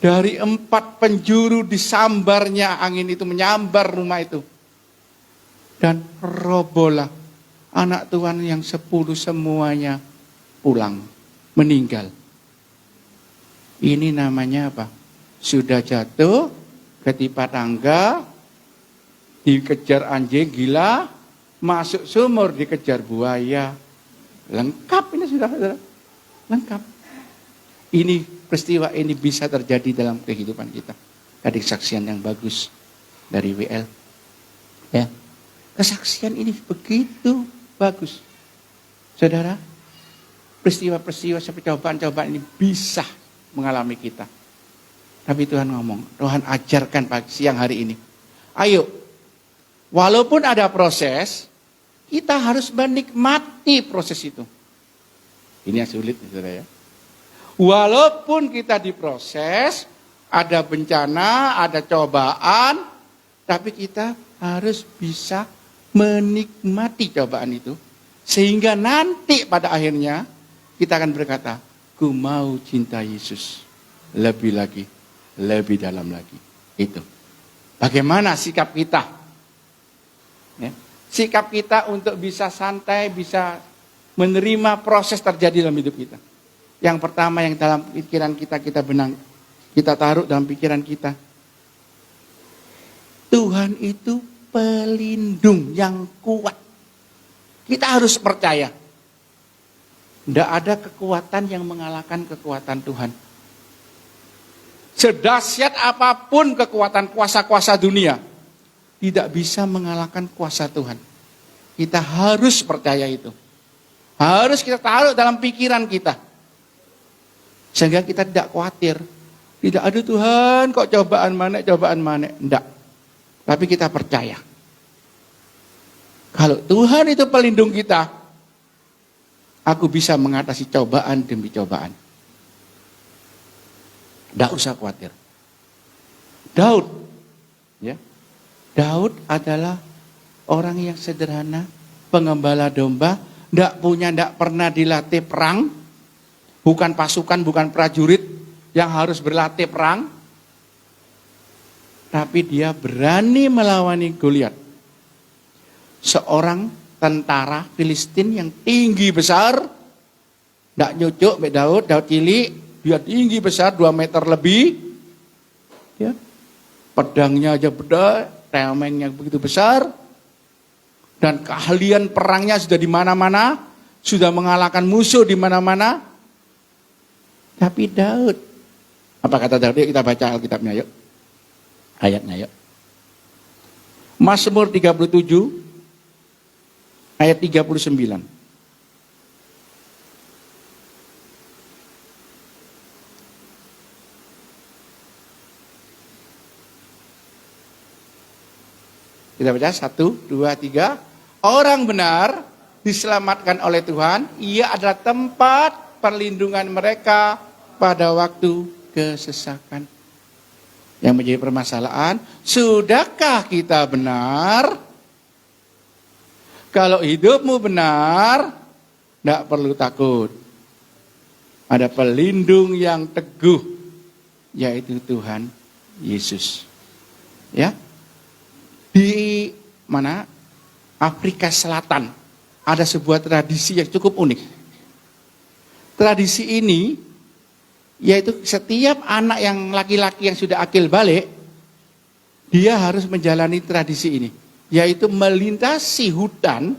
[SPEAKER 5] Dari 4 penjuru disambarnya angin itu, menyambar rumah itu. Dan robohlah anak Tuhan yang 10 semuanya pulang, meninggal. Ini namanya apa? Sudah jatuh, ketimpa tangga, dikejar anjing gila, masuk sumur dikejar buaya. Lengkap ini sudah, lengkap. Ini peristiwa ini bisa terjadi dalam kehidupan kita. Tadi kesaksian yang bagus dari WL. Ya. Kesaksian ini begitu bagus. Saudara, peristiwa-peristiwa seperti cobaan-cobaan ini bisa mengalami kita. Tapi Tuhan ngomong, Tuhan ajarkan pagi siang hari ini. Ayo, walaupun ada proses, kita harus menikmati proses itu. Ini yang sulit, saudara ya. Walaupun kita diproses, ada bencana, ada cobaan, tapi kita harus bisa menikmati cobaan itu. Sehingga nanti pada akhirnya kita akan berkata, ku mau cinta Yesus lebih lagi, lebih dalam lagi. Itu. Bagaimana sikap kita? Ya. Sikap kita untuk bisa santai, bisa menerima proses terjadi dalam hidup kita. Yang pertama yang dalam pikiran kita kita taruh dalam pikiran kita. Tuhan itu pelindung yang kuat. Kita harus percaya. Tidak ada kekuatan yang mengalahkan kekuatan Tuhan. Sedahsyat apapun kekuatan kuasa-kuasa dunia, tidak bisa mengalahkan kuasa Tuhan. Kita harus percaya itu. Harus kita taruh dalam pikiran kita. Sehingga kita tidak khawatir. Tidak ada Tuhan kok cobaan mana. Tidak. Tapi kita percaya. Kalau Tuhan itu pelindung kita, aku bisa mengatasi cobaan demi cobaan. Tidak usah khawatir. Daud, ya, Daud adalah orang yang sederhana, pengembala domba, tidak pernah dilatih perang, bukan pasukan, bukan prajurit yang harus berlatih perang, tapi dia berani melawan Goliat. Seorang tentara Filistin yang tinggi besar, tidak nyucuk Daud cilik, dia tinggi besar 2 meter lebih, ya. Pedangnya aja beda, temengnya begitu besar, dan keahlian perangnya sudah di mana-mana, sudah mengalahkan musuh di mana-mana. Tapi Daud, apa kata Daud? Kita baca Alkitabnya yuk, ayatnya yuk. Mazmur 37 ayat 39. Kita baca 1, 2, 3. Orang benar diselamatkan oleh Tuhan. Ia adalah tempat perlindungan mereka pada waktu kesesakan. Yang menjadi permasalahan, sudahkah kita benar? Kalau hidupmu benar, tidak perlu takut. Ada pelindung yang teguh yaitu Tuhan Yesus. Ya. Di mana? Afrika Selatan ada sebuah tradisi yang cukup unik. Tradisi ini yaitu setiap anak yang laki-laki yang sudah akil balik, dia harus menjalani tradisi ini, yaitu melintasi hutan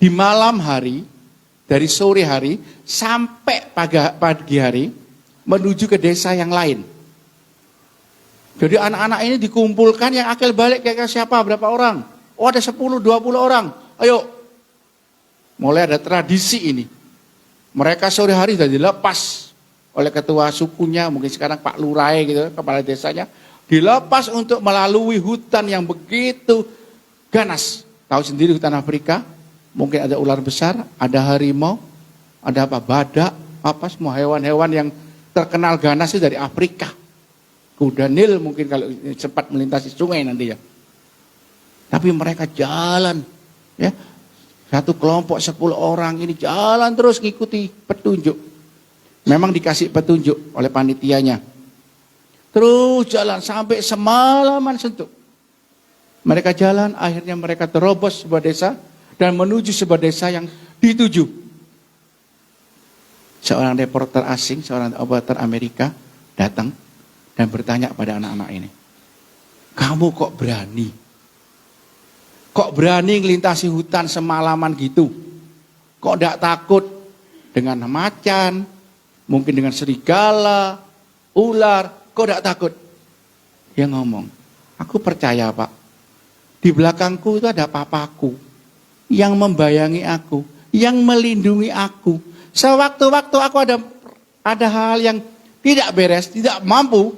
[SPEAKER 5] di malam hari, dari sore hari sampai pagi hari, menuju ke desa yang lain. Jadi anak-anak ini dikumpulkan, yang akil balik kayak siapa, berapa orang? Oh ada 10-20 orang, ayo. Mulai ada tradisi ini. Mereka sore hari sudah dilepas oleh ketua sukunya, mungkin sekarang Pak Lurai gitu, kepala desanya. Dilepas untuk melalui hutan yang begitu ganas. Tahu sendiri hutan Afrika, mungkin ada ular besar, ada harimau, ada apa, badak, apa semua hewan-hewan yang terkenal ganas itu dari Afrika. Kuda Nil mungkin kalau sempat melintasi sungai nanti ya. Tapi mereka jalan, ya, satu kelompok 10 orang ini jalan terus ngikuti petunjuk. Memang dikasih petunjuk oleh panitianya. Terus jalan sampai semalaman suntuk. Mereka jalan, akhirnya mereka terobos sebuah desa dan menuju sebuah desa yang dituju. Seorang reporter asing, seorang reporter Amerika datang dan bertanya pada anak-anak ini, kamu kok berani? Kok berani ngelintasi hutan semalaman gitu? Kok tidak takut dengan macan, mungkin dengan serigala, ular, kok tidak takut? Dia ngomong, aku percaya Pak, di belakangku itu ada papaku, yang membayangi aku, yang melindungi aku. Sewaktu-waktu aku ada hal yang tidak beres, tidak mampu,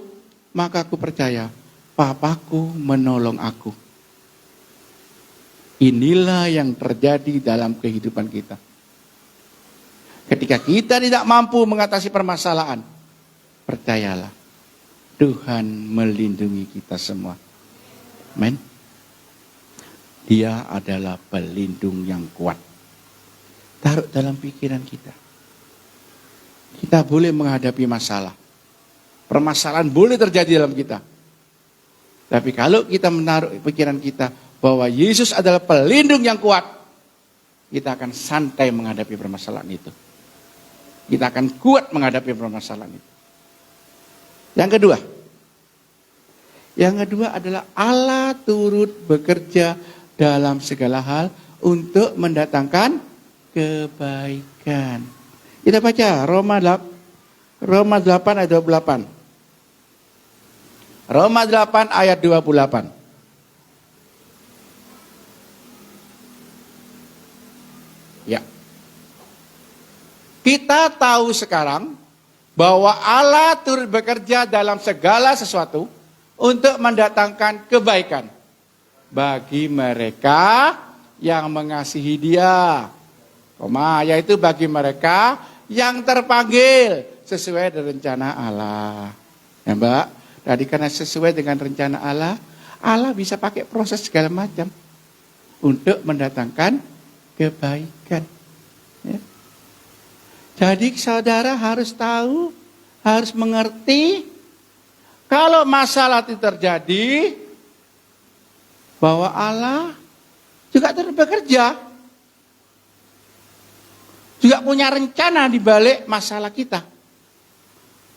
[SPEAKER 5] maka aku percaya papaku menolong aku. Inilah yang terjadi dalam kehidupan kita. Ketika kita tidak mampu mengatasi permasalahan, percayalah, Tuhan melindungi kita semua. Amin. Dia adalah pelindung yang kuat. Taruh dalam pikiran kita. Kita boleh menghadapi masalah. Permasalahan boleh terjadi dalam kita. Tapi kalau kita menaruh pikiran kita bahwa Yesus adalah pelindung yang kuat, kita akan santai menghadapi permasalahan itu. Kita akan kuat menghadapi permasalahan itu. Yang kedua adalah Allah turut bekerja dalam segala hal untuk mendatangkan kebaikan. Kita baca Roma 8 ayat 28. Roma 8 ayat 28. Ya. Kita tahu sekarang bahwa Allah turut bekerja dalam segala sesuatu untuk mendatangkan kebaikan bagi mereka yang mengasihi Dia. Yaitu bagi mereka yang terpanggil sesuai dengan rencana Allah. Ya Mbak, tadi karena sesuai dengan rencana Allah, Allah bisa pakai proses segala macam untuk mendatangkan kebaikan. Ya. Jadi saudara harus tahu, harus mengerti, kalau masalah itu terjadi, bahwa Allah juga terus bekerja. Juga punya rencana di balik masalah kita.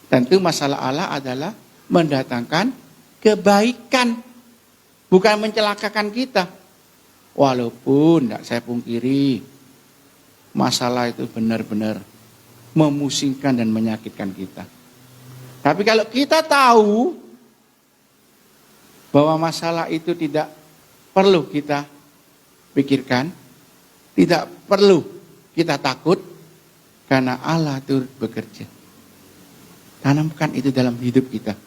[SPEAKER 5] Tentu masalah Allah adalah mendatangkan kebaikan, bukan mencelakakan kita. Walaupun tidak saya pungkiri, masalah itu benar-benar memusingkan dan menyakitkan kita. Tapi kalau kita tahu bahwa masalah itu tidak perlu kita pikirkan, tidak perlu kita takut, karena Allah turut bekerja. Tanamkan itu dalam hidup kita.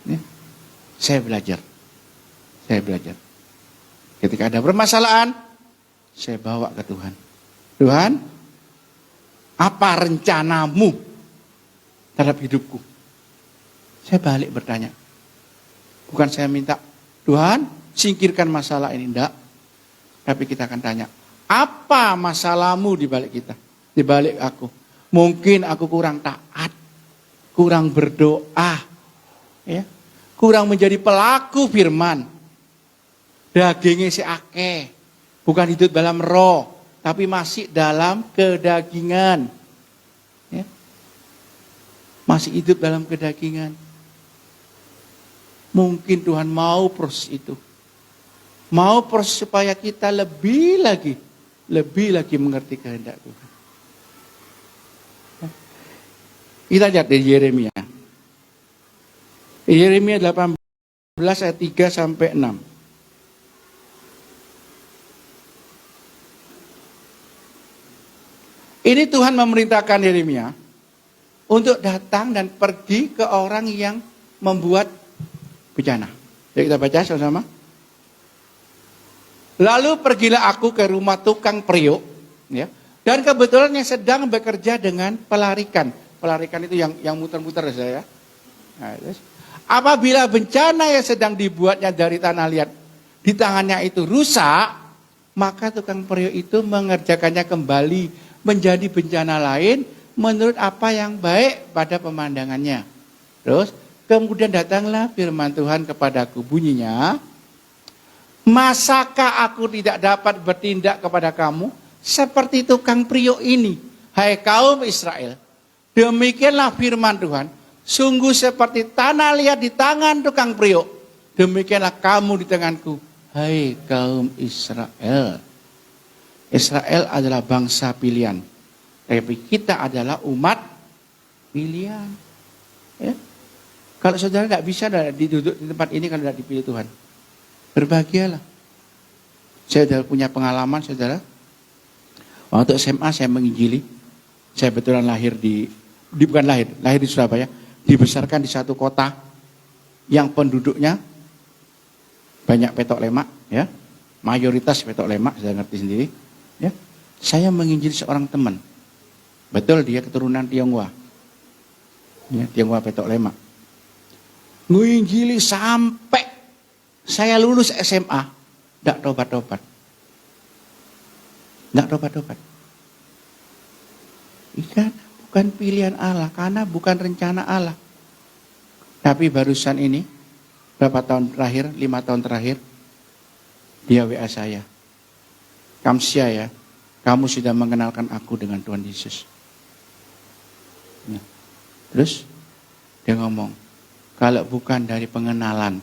[SPEAKER 5] Ya. Saya belajar. Ketika ada permasalahan, saya bawa ke Tuhan. Tuhan, apa rencanamu terhadap hidupku? Saya balik bertanya. Bukan saya minta, Tuhan singkirkan masalah ini, enggak. Tapi kita akan tanya, apa masalahmu di balik kita? Di balik aku? Mungkin aku kurang taat, kurang berdoa, ya, kurang menjadi pelaku firman. Dagingnya si akeh, bukan hidup dalam roh, tapi masih dalam kedagingan. Ya. Masih hidup dalam kedagingan. Mungkin Tuhan mau proses itu. Mau proses supaya kita lebih lagi mengerti kehendak Tuhan. Kita lihat dari Yeremia. Yeremia 18 ayat 3 sampai 6. Ini Tuhan memerintahkan Yeremia untuk datang dan pergi ke orang yang membuat bencana. Jadi kita baca sama-sama. Lalu pergilah aku ke rumah tukang periuk, ya. Dan kebetulan yang sedang bekerja dengan pelarikan. Pelarikan itu yang muter-muter saya. Nah, terus, apabila bencana yang sedang dibuatnya dari tanah liat di tangannya itu rusak, maka tukang periuk itu mengerjakannya kembali menjadi bencana lain menurut apa yang baik pada pemandangannya. Terus kemudian datanglah firman Tuhan kepadaku, bunyinya, masakah aku tidak dapat bertindak kepada kamu seperti tukang periuk ini, hai kaum Israel? Demikianlah firman Tuhan, sungguh seperti tanah liat di tangan tukang periuk, demikianlah kamu di tanganku, hai kaum Israel. Israel adalah bangsa pilihan, tapi kita adalah umat pilihan. Ya. Kalau saudara tidak bisa duduk di tempat ini kalau tidak dipilih Tuhan, berbahagialah. Saya sudah punya pengalaman, saudara. Waktu SMA saya menginjili. Saya betulan lahir bukan lahir di Surabaya. Dibesarkan di satu kota yang penduduknya banyak petok lemak, ya. Mayoritas petok lemak, saya ngerti sendiri. Ya. Saya menginjili seorang teman. Betul dia keturunan Tionghoa. Ya, Tionghoa petok lemak. Menginjili sampai saya lulus SMA, tidak tobat-tobat. Tidak tobat-tobat. Ikan bukan pilihan Allah, karena bukan rencana Allah. Tapi barusan ini, berapa tahun terakhir, 5 tahun terakhir, dia WA saya. Kamsia ya, kamu sudah mengenalkan aku dengan Tuhan Yesus. Ya. Terus, dia ngomong, kalau bukan dari pengenalan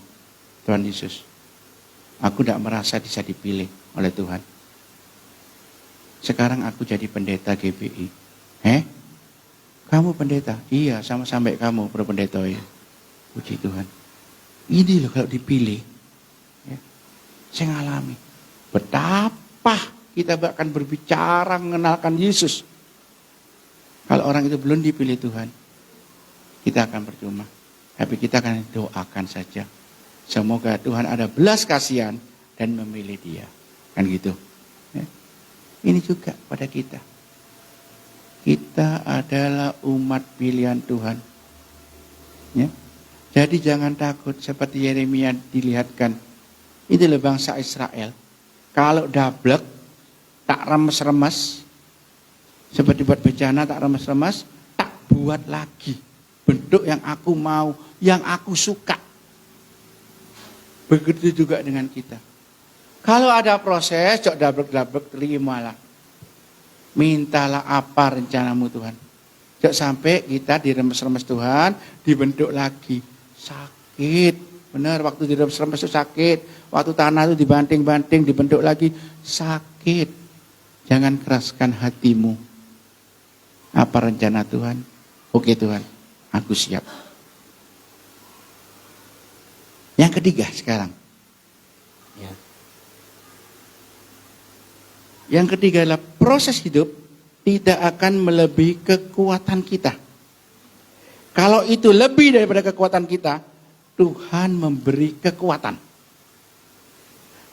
[SPEAKER 5] Tuhan Yesus, aku tidak merasa bisa dipilih oleh Tuhan. Sekarang aku jadi pendeta GBI. Kamu pendeta? Iya, sama-sama kamu pendeta ya. Puji Tuhan. Ini loh kalau dipilih. Ya. Saya ngalami. Betapa kita bahkan berbicara mengenalkan Yesus. Kalau orang itu belum dipilih Tuhan, kita akan percuma. Tapi kita akan doakan saja. Semoga Tuhan ada belas kasihan dan memilih dia. Kan gitu. Ya. Ini juga pada kita. Kita adalah umat pilihan Tuhan. Ya. Jadi jangan takut seperti Yeremia dilihatkan. Itulah bangsa Israel. Kalau dablek, tak remes-remes. Seperti buat bencana tak remes-remes. Tak buat lagi. Bentuk yang aku mau, yang aku suka. Begitu juga dengan kita. Kalau ada proses, cok dablek-dablek, terimalah. Mintalah apa rencanamu Tuhan. Jangan sampai kita diremes-remes Tuhan, dibentuk lagi. Sakit. Benar, waktu diremes-remes itu sakit. Waktu tanah itu dibanting-banting, dibentuk lagi. Sakit. Jangan keraskan hatimu. Apa rencana Tuhan? Oke Tuhan, aku siap. Yang ketiga sekarang. Ya. Yang ketiga adalah proses hidup tidak akan melebihi kekuatan kita. Kalau itu lebih daripada kekuatan kita, Tuhan memberi kekuatan.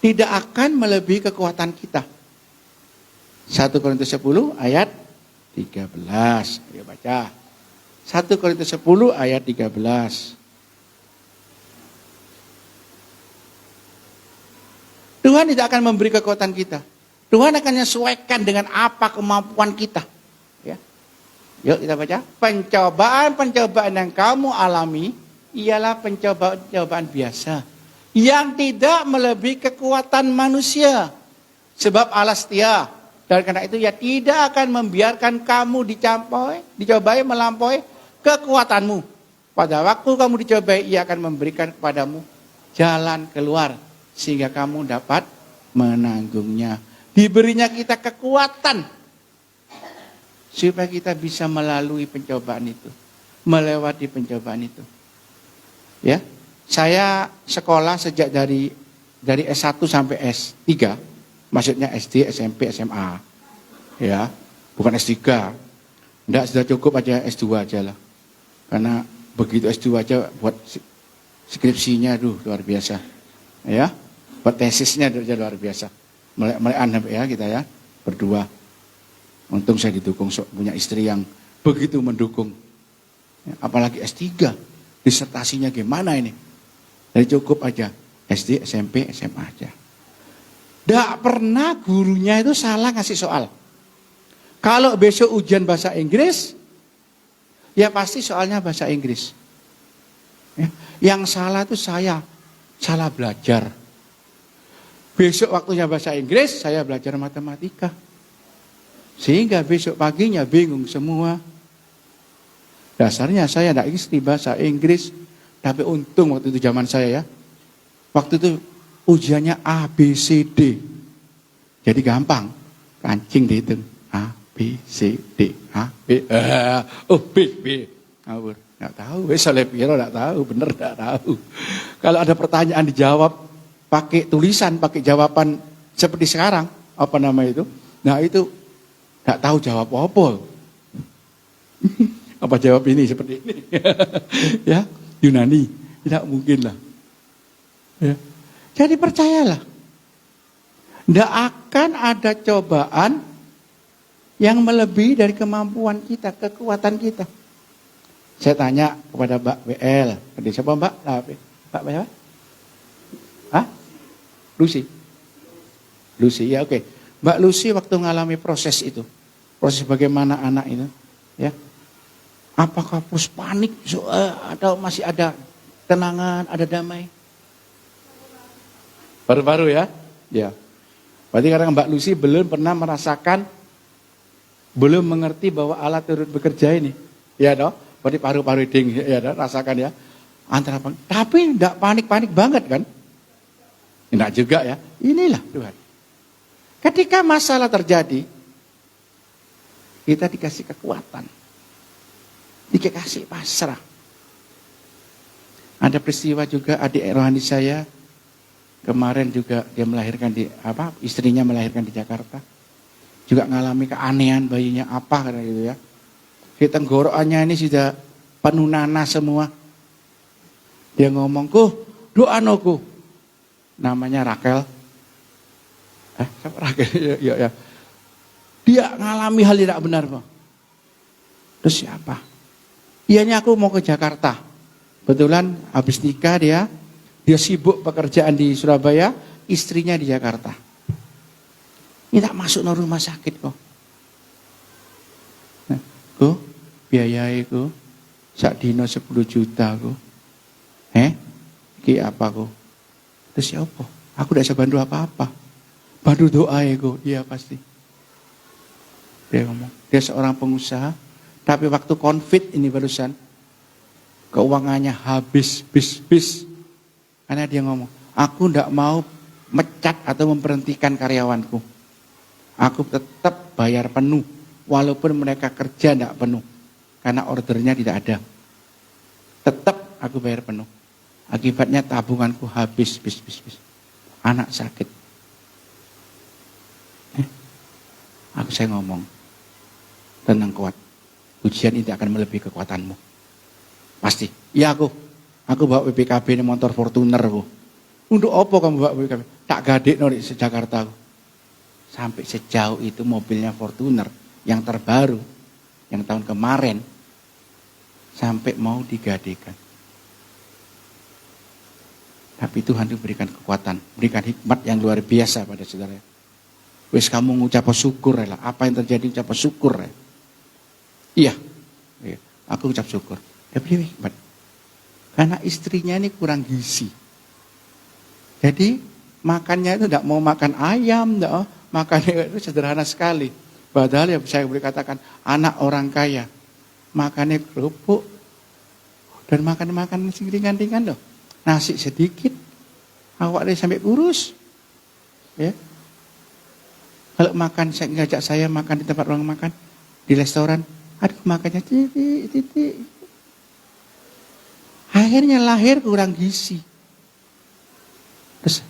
[SPEAKER 5] Tidak akan melebihi kekuatan kita. 1 Korintus 10 ayat 13. Ayo baca. 1 Korintus 10 ayat 13. Tuhan tidak akan memberi kekuatan kita. Tuhan akan menyesuaikan dengan apa kemampuan kita. Ya. Yuk kita baca. Pencobaan-pencobaan yang kamu alami ialah pencobaan-pencobaan biasa. Yang tidak melebihi kekuatan manusia. Sebab Allah setia. Dan karena itu ia tidak akan membiarkan kamu dicobai melampaui kekuatanmu. Pada waktu kamu dicobai, ia akan memberikan kepadamu jalan keluar. Sehingga kamu dapat menanggungnya. Diberinya kita kekuatan. Supaya kita bisa melalui pencobaan itu. Melewati pencobaan itu. Ya, saya sekolah sejak dari S1 sampai S3. Maksudnya SD, SMP, SMA. Ya, bukan S3. Enggak, sudah cukup aja S2 aja lah. Karena begitu S2 aja buat skripsinya, luar biasa. Ya, buat tesisnya aja luar biasa. Mulai ya kita ya, berdua. Untung saya didukung, punya istri yang begitu mendukung. Ya, apalagi S3, disertasinya gimana ini? Jadi cukup aja, SD, SMP, SMA aja. Tidak pernah gurunya itu salah ngasih soal. Kalau besok ujian bahasa Inggris, ya pasti soalnya bahasa Inggris. Ya, yang salah itu saya, salah belajar. Besok waktunya bahasa Inggris, saya belajar matematika. Sehingga besok paginya bingung semua. Dasarnya saya tidak ngerti bahasa Inggris. Tapi untung waktu itu zaman saya ya. Waktu itu ujiannya A, B, C, D. Jadi gampang. Kancing dihitung. A, B, C, D. A, B, B, B. Ngawur. Nggak tahu. Soalnya piro nggak tahu. Bener nggak tahu. Kalau ada pertanyaan dijawab pakai tulisan, pakai jawaban seperti sekarang. Apa nama itu? Nah itu nggak tahu jawab apa. Apa jawab ini seperti ini. Ya, Yunani. Tidak mungkin lah. Ya. Jadi percayalah, tidak akan ada cobaan yang melebihi dari kemampuan kita, kekuatan kita. Saya tanya kepada Mbak WL, siapa Mbak? Mbak siapa? Hah? Lucy. Lucy, ya oke. Mbak Lucy waktu mengalami proses itu, proses bagaimana anak itu, ya? Apakah terus panik atau masih ada tenangan, ada damai? Baru-baru ya? Ya. Berarti karena Mbak Lucy belum pernah merasakan, belum mengerti bahwa Allah turut bekerja ini. Ya toh? Berarti paru-paru ding, ya toh? Rasakan ya. Antara tapi enggak panik-panik banget kan? Enggak juga ya. Inilah Tuhan. Ketika masalah terjadi, kita dikasih kekuatan. Dikasih pasrah. Ada peristiwa juga adik rohani saya, kemarin juga dia melahirkan istrinya melahirkan di Jakarta. Juga ngalami keanehan bayinya apa karena gitu ya. Di tenggorokannya ini sudah penuh nanah semua. Dia ngomong, doa noku. Namanya Rakel. Siapa Rakel? Ya. Dia ngalami hal tidak benar, Pak. Terus siapa? Ianya aku mau ke Jakarta. Betulan habis nikah dia sibuk pekerjaan di Surabaya, istrinya di Jakarta. Ini tak masuk no rumah sakit kok. Nah, biayai sak dino 10 juta kok. Ki apa kok? Terus siapa? Aku tidak bisa bantu apa-apa. Bantu doa kok, iya pasti. Dia ngomong, dia seorang pengusaha, tapi waktu COVID ini barusan, keuangannya habis, bis. Karena dia ngomong, aku tidak mau mecat atau memberhentikan karyawanku. Aku tetap bayar penuh, walaupun mereka kerja tidak penuh. Karena ordernya tidak ada. Tetap aku bayar penuh. Akibatnya tabunganku habis, bis. Anak sakit. Saya ngomong, tenang kuat. Ujian ini akan melebihi kekuatanmu. Pasti. Iya aku bawa PPKB ini motor Fortuner aku. Untuk apa kamu bawa PPKB? Tak gadik di Jakarta aku. Sampai sejauh itu mobilnya Fortuner yang terbaru, yang tahun kemarin, sampai mau digadekan. Tapi Tuhan itu berikan kekuatan, berikan hikmat yang luar biasa pada saudara. Wes kamu ngucap syukur lah. Apa yang terjadi ucap syukur ya. Iya. Aku ucap syukur. Tapi hikmat. Karena istrinya ini kurang gizi. Jadi makannya itu tidak mau makan ayam, tidak, makannya itu sederhana sekali. Padahal ya saya boleh katakan anak orang kaya makannya kerupuk dan makan ringan-ringan loh. Nasi sedikit, awaknya sampai kurus. Ya. Kalau makan, saya ngajak saya makan di tempat orang makan, di restoran, aduh makannya titik. Akhirnya lahir kurang gizi. Terus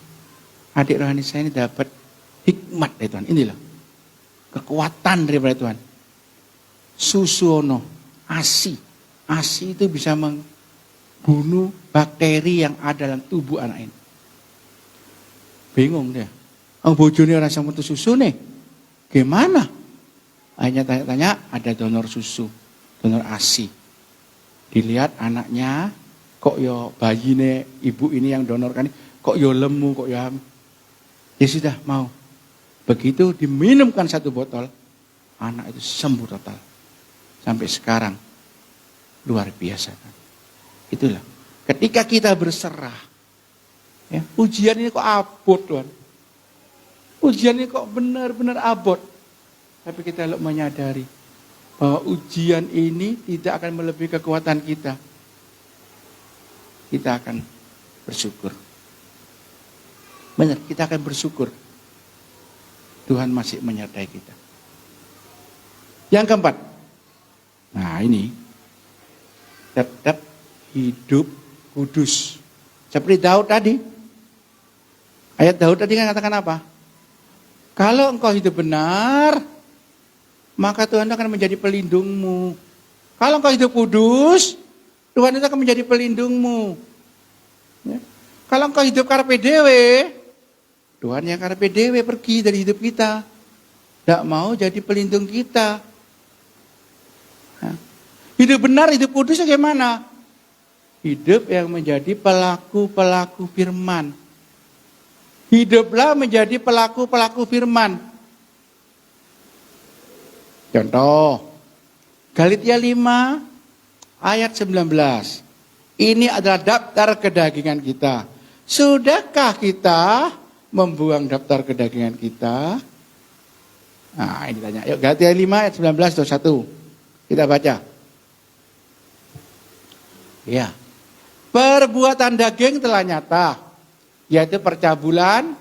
[SPEAKER 5] adik rohani saya ini dapat hikmat dari Tuhan. Inilah kekuatan daripada Tuhan. Susuono, ASI. ASI itu bisa membunuh bakteri yang ada dalam tubuh anak ini. Bingung dia. Oh, bojone orang sama tuh susu nih. Gimana? Hanya tanya-tanya, ada donor susu, donor ASI. Dilihat anaknya, kok yo bayine ibu ini yang donorkan, kok yo lemu, kok yo hamil. Ya sudah mau. Begitu diminumkan 1 botol, anak itu sembuh total. Sampai sekarang, luar biasa. Itulah, ketika kita berserah, ya, ujian ini kok abot Tuhan. Ujian ini kok benar-benar abot. Tapi kita menyadari bahwa ujian ini tidak akan melebihi kekuatan kita. Kita akan bersyukur. Benar, kita akan bersyukur. Tuhan masih menyertai kita. Yang keempat. Nah ini. Tetap hidup kudus. Seperti Daud tadi. Ayat Daud tadi kan katakan apa? Kalau engkau hidup benar, maka Tuhan akan menjadi pelindungmu. Kalau engkau hidup kudus, Tuhan itu akan menjadi pelindungmu. Ya. Kalau engkau hidup karpe dewe, Tuhan yang karpe dewe pergi dari hidup kita. Tidak mau jadi pelindung kita. Nah. Hidup benar, hidup kudus bagaimana? Hidup yang menjadi pelaku-pelaku firman. Hiduplah menjadi pelaku-pelaku firman. Contoh, Galatia 5 ayat 19. Ini adalah daftar kedagingan kita. Sudahkah kita membuang daftar kedagingan kita? Nah ini tanya. Yuk Galatia 5 ayat 19 tuh 1. Kita baca. Ya. Perbuatan daging telah nyata. Yaitu percabulan,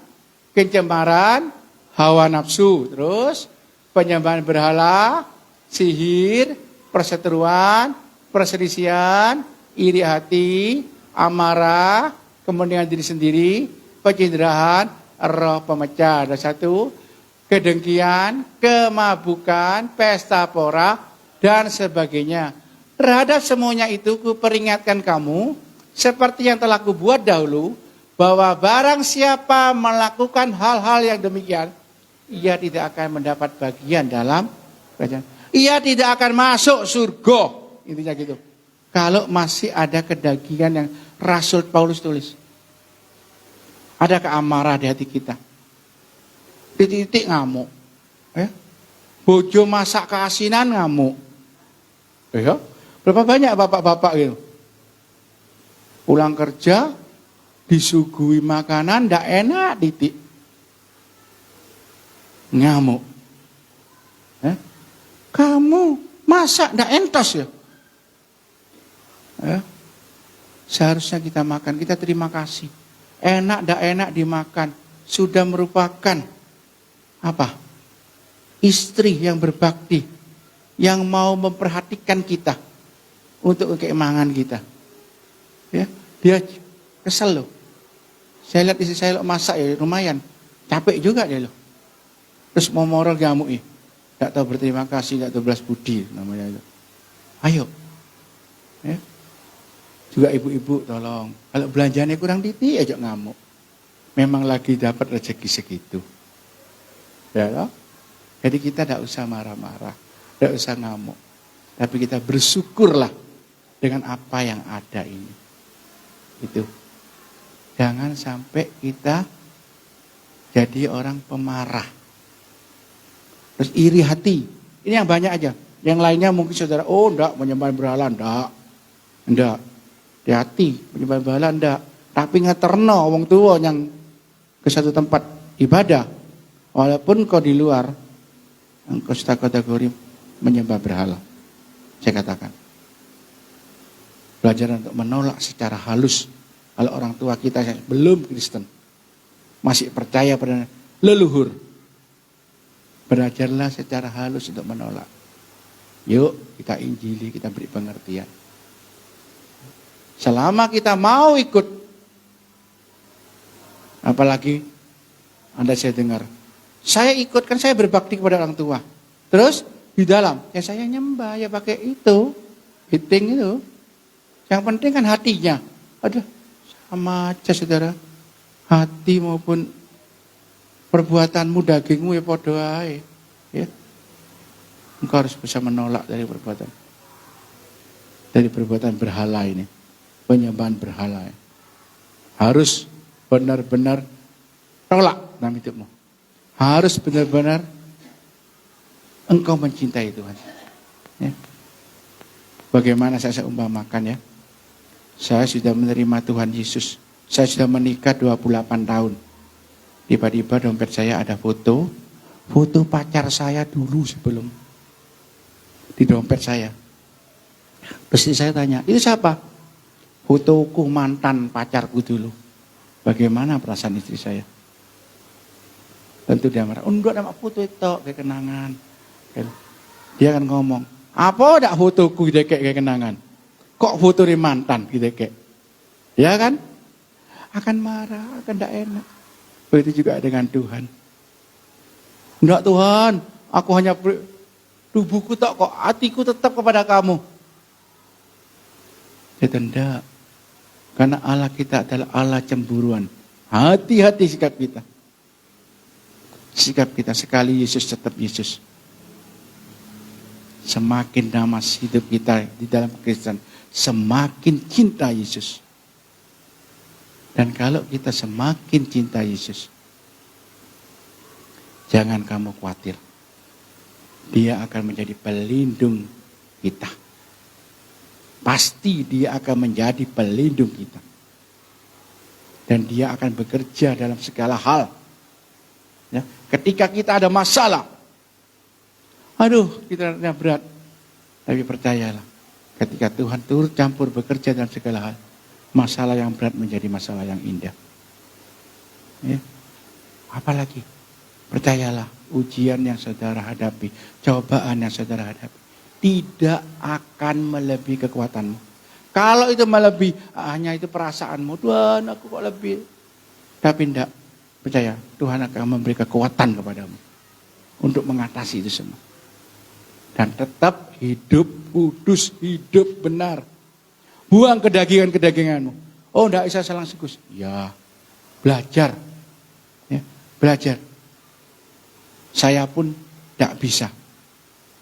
[SPEAKER 5] pencemaran, hawa nafsu, terus penyembahan berhala, sihir, perseteruan, perselisihan, iri hati, amarah, kepentingan diri sendiri, pecinderaan, roh pemecah. Ada 1, kedengkian, kemabukan, pesta pora, dan sebagainya. Terhadap semuanya itu kuperingatkan kamu, seperti yang telah kubuat dahulu, bahwa barang siapa melakukan hal-hal yang demikian, ia tidak akan mendapat bagian dalam kerajaan. Ia tidak akan masuk surga. Intinya gitu. Kalau masih ada kedagingan yang Rasul Paulus tulis. Ada keamarah di hati kita. Titik-titik ngamuk. Ya. Bojo masak keasinan ngamuk. Ya. Berapa banyak bapak-bapak gitu. Pulang kerja, disuguhi makanan ndak enak, titik. Ngamuk. Kamu masak ndak entos ya? Seharusnya kita makan, kita terima kasih. Enak ndak enak dimakan, sudah merupakan apa? Istri yang berbakti, yang mau memperhatikan kita untuk keimangan kita. Ya, dia kesel loh. Saya lihat istri saya masak ya lumayan, capek juga dia loh. Terus mau moral ngamuk nih. Tidak tahu berterima kasih, tidak tahu belas budi namanya itu. Ayo. Ya. Juga ibu-ibu tolong. Kalau belanjanya kurang titik aja ngamuk. Memang lagi dapat rezeki segitu. Ya loh. Jadi kita tidak usah marah-marah. Tidak usah ngamuk. Tapi kita bersyukurlah dengan apa yang ada ini. Itu. Jangan sampai kita jadi orang pemarah. Terus iri hati. Ini yang banyak aja. Yang lainnya mungkin saudara, oh enggak menyembah berhala, enggak. Hati-hati, menyembah berhala enggak. Tapi ngeterno wong tua yang ke satu tempat ibadah. Walaupun kau di luar, engkau sudah kategori menyembah berhala. Saya katakan. Belajar untuk menolak secara halus. Kalau orang tua kita yang belum Kristen, masih percaya pada leluhur. Belajarlah secara halus untuk menolak. Yuk kita injili, kita beri pengertian. Selama kita mau ikut, apalagi Anda saya dengar, saya ikut kan saya berbakti kepada orang tua. Terus di dalam, ya saya nyembah, ya pakai itu, hitting itu. Yang penting kan hatinya. Aduh, sama aja saudara. Hati maupun perbuatanmu, dagingmu ya podo ae. Ya. Engkau harus bisa menolak dari perbuatan berhala ini. Penyembahan berhala. Harus benar-benar tolak dalam hidupmu. Harus benar-benar engkau mencintai Tuhan. Ya. Bagaimana saya umpamakan ya. Saya sudah menerima Tuhan Yesus. Saya sudah menikah 28 tahun. Tiba-tiba dompet saya ada foto pacar saya dulu sebelum di dompet saya. Terus saya tanya, itu siapa? Fotoku mantan pacarku dulu. Bagaimana perasaan istri saya? Tentu dia marah. Oh, enggak nama foto itu kayak kenangan. Dia akan ngomong, apa enggak fotoku kayak kenangan? Kok foto di mantan gitu kayak? Ya kan? Akan marah, akan tidak enak. Begitu juga dengan Tuhan. Enggak Tuhan, aku hanya tubuhku tak kok, hatiku tetap kepada kamu. Itu enggak. Karena Allah kita adalah Allah cemburuan. Hati-hati sikap kita. Sikap kita sekali Yesus tetap Yesus. Semakin nama hidup kita di dalam Kristen, semakin cinta Yesus. Dan kalau kita semakin cinta Yesus, jangan kamu khawatir. Dia akan menjadi pelindung kita. Pasti dia akan menjadi pelindung kita. Dan dia akan bekerja dalam segala hal. Ya, ketika kita ada masalah, aduh kita berat. Tapi percayalah, ketika Tuhan turut campur bekerja dalam segala hal, masalah yang berat menjadi masalah yang indah. Ya. Apalagi, percayalah, ujian yang saudara hadapi, cobaan yang saudara hadapi, tidak akan melebihi kekuatanmu. Kalau itu melebihi, hanya itu perasaanmu, Tuhan aku kok lebih. Tapi tidak, percaya, Tuhan akan memberi kekuatan kepadamu untuk mengatasi itu semua. Dan tetap hidup kudus, hidup benar. Buang kedagingan-kedaginganmu. Oh, tidak bisa selang segus. Ya, belajar. Ya, belajar. Saya pun tidak bisa.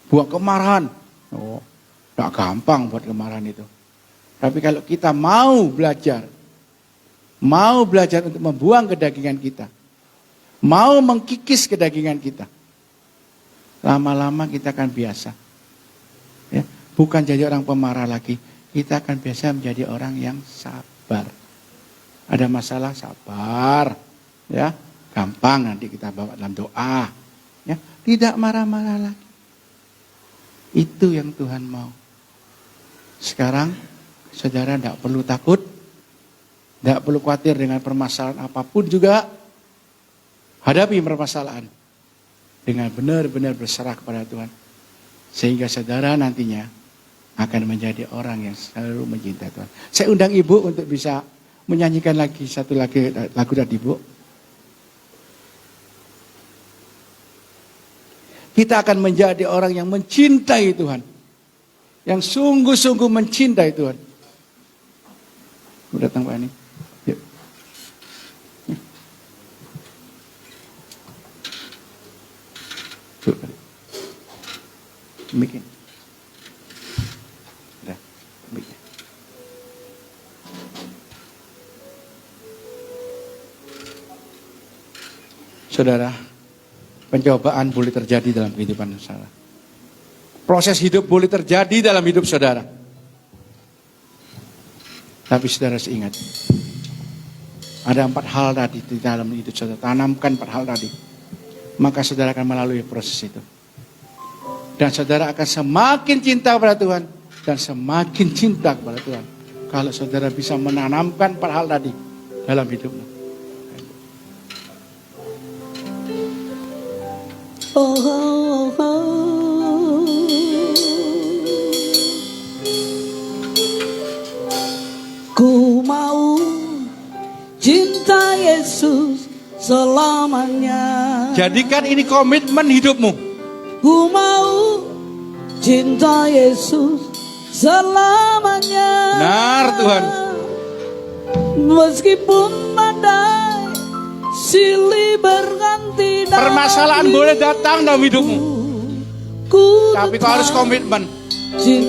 [SPEAKER 5] Buang kemarahan. Oh, tidak gampang buat kemarahan itu. Tapi kalau kita mau belajar untuk membuang kedagingan kita, mau mengkikis kedagingan kita, lama-lama kita akan biasa. Ya, bukan jadi orang pemarah lagi. Kita akan biasa menjadi orang yang sabar. Ada masalah sabar, ya, gampang nanti kita bawa dalam doa, ya, tidak marah-marah lagi. Itu yang Tuhan mau. Sekarang saudara tidak perlu takut, tidak perlu khawatir dengan permasalahan apapun juga. Hadapi permasalahan dengan benar-benar berserah kepada Tuhan. Sehingga saudara nantinya akan menjadi orang yang selalu mencintai Tuhan. Saya undang Ibu untuk bisa menyanyikan lagi satu lagu dari Ibu. Kita akan menjadi orang yang mencintai Tuhan. Yang sungguh-sungguh mencintai Tuhan. Udah datang Pak Ani. Yuk. Tuh, bikin. Udah, bikin. Saudara, pencobaan boleh terjadi dalam kehidupan saudara. Proses hidup boleh terjadi dalam hidup saudara. Tapi saudara harus ingat, ada 4 hal tadi di dalam hidup saudara. Tanamkan 4 hal tadi. Maka saudara akan melalui proses itu. Dan saudara akan semakin cinta kepada Tuhan. Dan semakin cinta kepada Tuhan. Kalau saudara bisa menanamkan 4 hal tadi dalam hidupmu.
[SPEAKER 3] Oh, oh, oh. Ku mau cinta Yesus selamanya.
[SPEAKER 5] Jadikan ini komitmen hidupmu.
[SPEAKER 3] Ku mau cinta Yesus selamanya.
[SPEAKER 5] Benar Tuhan.
[SPEAKER 3] Meskipun badai silih berganti,
[SPEAKER 5] Permasalahan boleh datang dalam hidupmu. Tapi kau harus komitmen.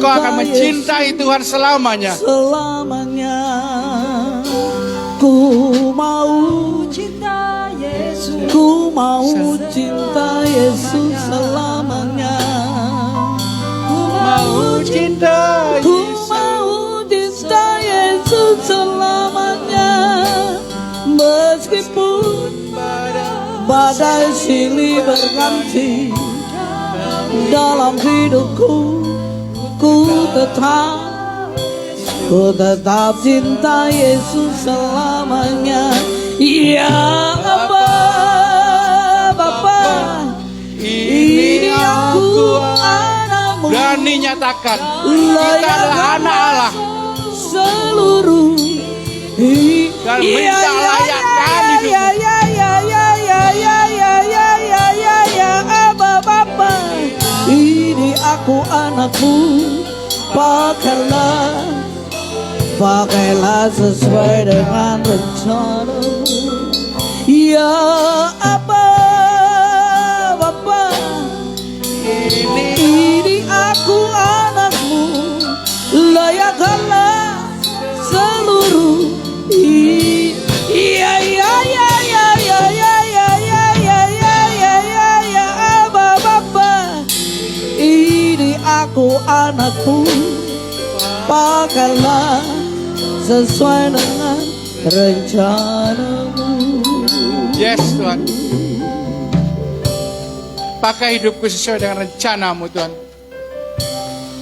[SPEAKER 5] Kau akan mencintai Tuhan selamanya.
[SPEAKER 3] Selamanya. Ku mau
[SPEAKER 1] Cinta Yesus.
[SPEAKER 3] Ku mau cinta Yesus selamanya.
[SPEAKER 5] Ku mau cinta
[SPEAKER 3] Ku mau cinta Yesus selamanya. Meskipun badai silih berganti dalam hidupku, ku tetap cinta Yesus selamanya. Ya Bapa, ini aku anakmu.
[SPEAKER 5] Berani nyatakan kita adalah anak Allah.
[SPEAKER 3] Seluruh
[SPEAKER 5] Dan minta layakkan hidupmu.
[SPEAKER 3] Bapa, ini aku anakmu. Pakailah sesuai dengan rencanamu. Ya Bapa, ini aku anakmu. Layakkanlah seluruh Bapa, ini aku anakmu. Pakailah sesuai dengan rencanamu.
[SPEAKER 5] Yes Tuhan. Pakai hidupku sesuai dengan rencanamu Tuhan.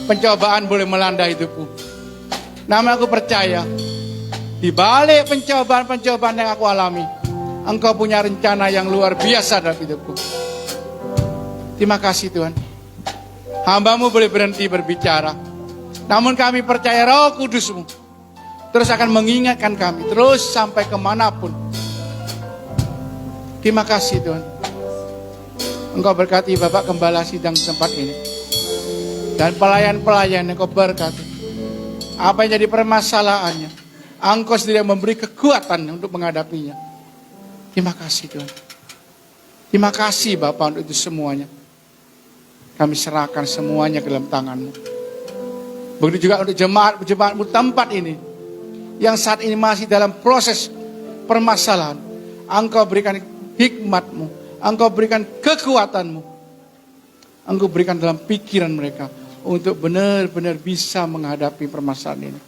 [SPEAKER 5] Pencobaan boleh melanda hidupku. Namun aku percaya, di balik pencobaan-pencobaan yang aku alami, Engkau punya rencana yang luar biasa dalam hidupku. Terima kasih Tuhan. Hamba-Mu boleh berhenti berbicara, namun kami percaya Roh Kudus-Mu terus akan mengingatkan kami, terus sampai kemanapun. Terima kasih Tuhan. Engkau berkati Bapak Gembala sidang tempat ini. Dan pelayan-pelayan yang Kau berkati. Apa yang jadi permasalahannya, Engkau sendiri memberi kekuatan untuk menghadapinya. Terima kasih Tuhan. Terima kasih Bapak untuk itu semuanya. Kami serahkan semuanya ke dalam tangan-Mu. Begitu juga untuk jemaat-jemaat-Mu tempat ini, yang saat ini masih dalam proses permasalahan. Engkau berikan hikmat-Mu, Engkau berikan kekuatan-Mu, Engkau berikan dalam pikiran mereka untuk benar-benar bisa menghadapi permasalahan ini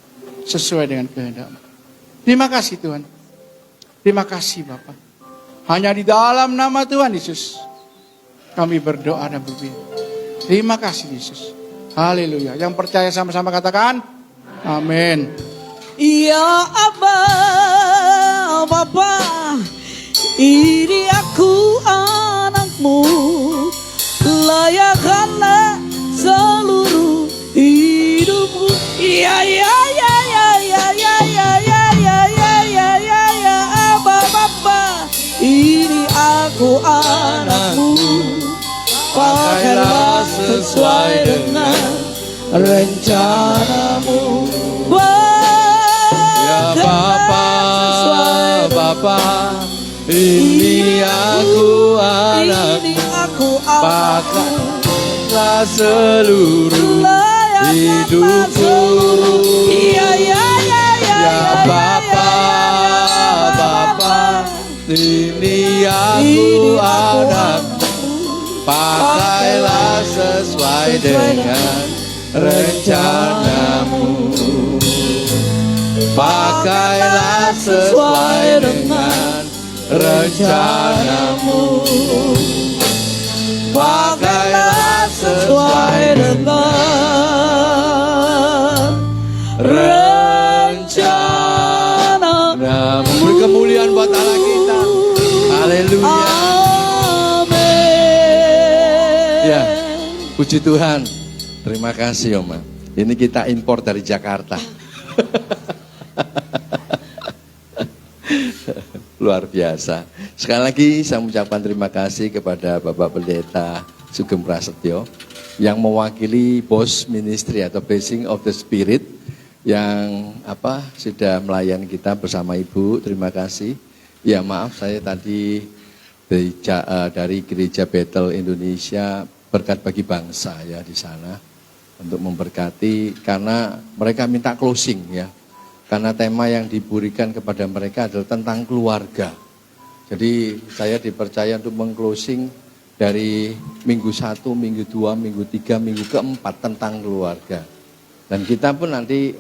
[SPEAKER 5] sesuai dengan kehendak-Mu. Terima kasih Tuhan. Terima kasih Bapak. Hanya di dalam nama Tuhan Yesus kami berdoa dan berdoa. Terima kasih Yesus. Haleluya. Yang percaya sama-sama katakan amin.
[SPEAKER 3] Ya Bapa, ini aku anakmu. Layakkanlah seluruh hidupku. Bapa, ini aku anakmu. Pakailah sesuai dengan rencanamu.
[SPEAKER 6] Ya Bapa, ini aku anakmu. Pakailah seluruh hidupku. Ya Bapa, ini aku anakmu. Pakailah sesuai dengan rencanamu. Pakailah sesuai dengan rencanamu. Pakailah sesuai dengan rencana. Beri kemuliaan buat Allah kita. Haleluya.
[SPEAKER 2] Amin.
[SPEAKER 6] Ya, puji Tuhan. Terima kasih Oma. Ini kita impor dari Jakarta. Luar biasa. Sekali lagi saya mengucapkan terima kasih kepada Bapak Pendeta Sugeng Prasetyo yang mewakili Bos Ministry atau Blessing of the Spirit yang sudah melayani kita bersama Ibu. Terima kasih. Ya maaf saya tadi dari Gereja Bethel Indonesia berkat bagi bangsa ya di sana untuk memberkati karena mereka minta closing ya. Karena tema yang diberikan kepada mereka adalah tentang keluarga. Jadi saya dipercaya untuk meng-closing dari minggu 1, minggu 2, minggu 3, minggu ke-4 tentang keluarga. Dan kita pun nanti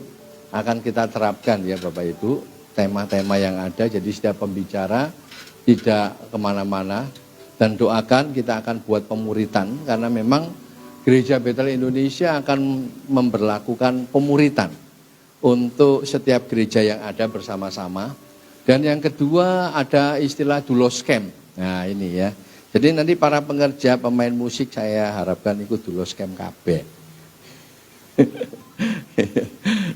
[SPEAKER 6] akan kita terapkan ya Bapak Ibu, tema-tema yang ada. Jadi setiap pembicara tidak kemana-mana. Dan doakan kita akan buat pemuritan karena memang Gereja Bethel Indonesia akan memberlakukan pemuritan untuk setiap gereja yang ada bersama-sama. Dan yang kedua ada istilah dulos camp. Nah ini ya. Jadi nanti para pengerja pemain musik saya harapkan ikut dulos camp KB.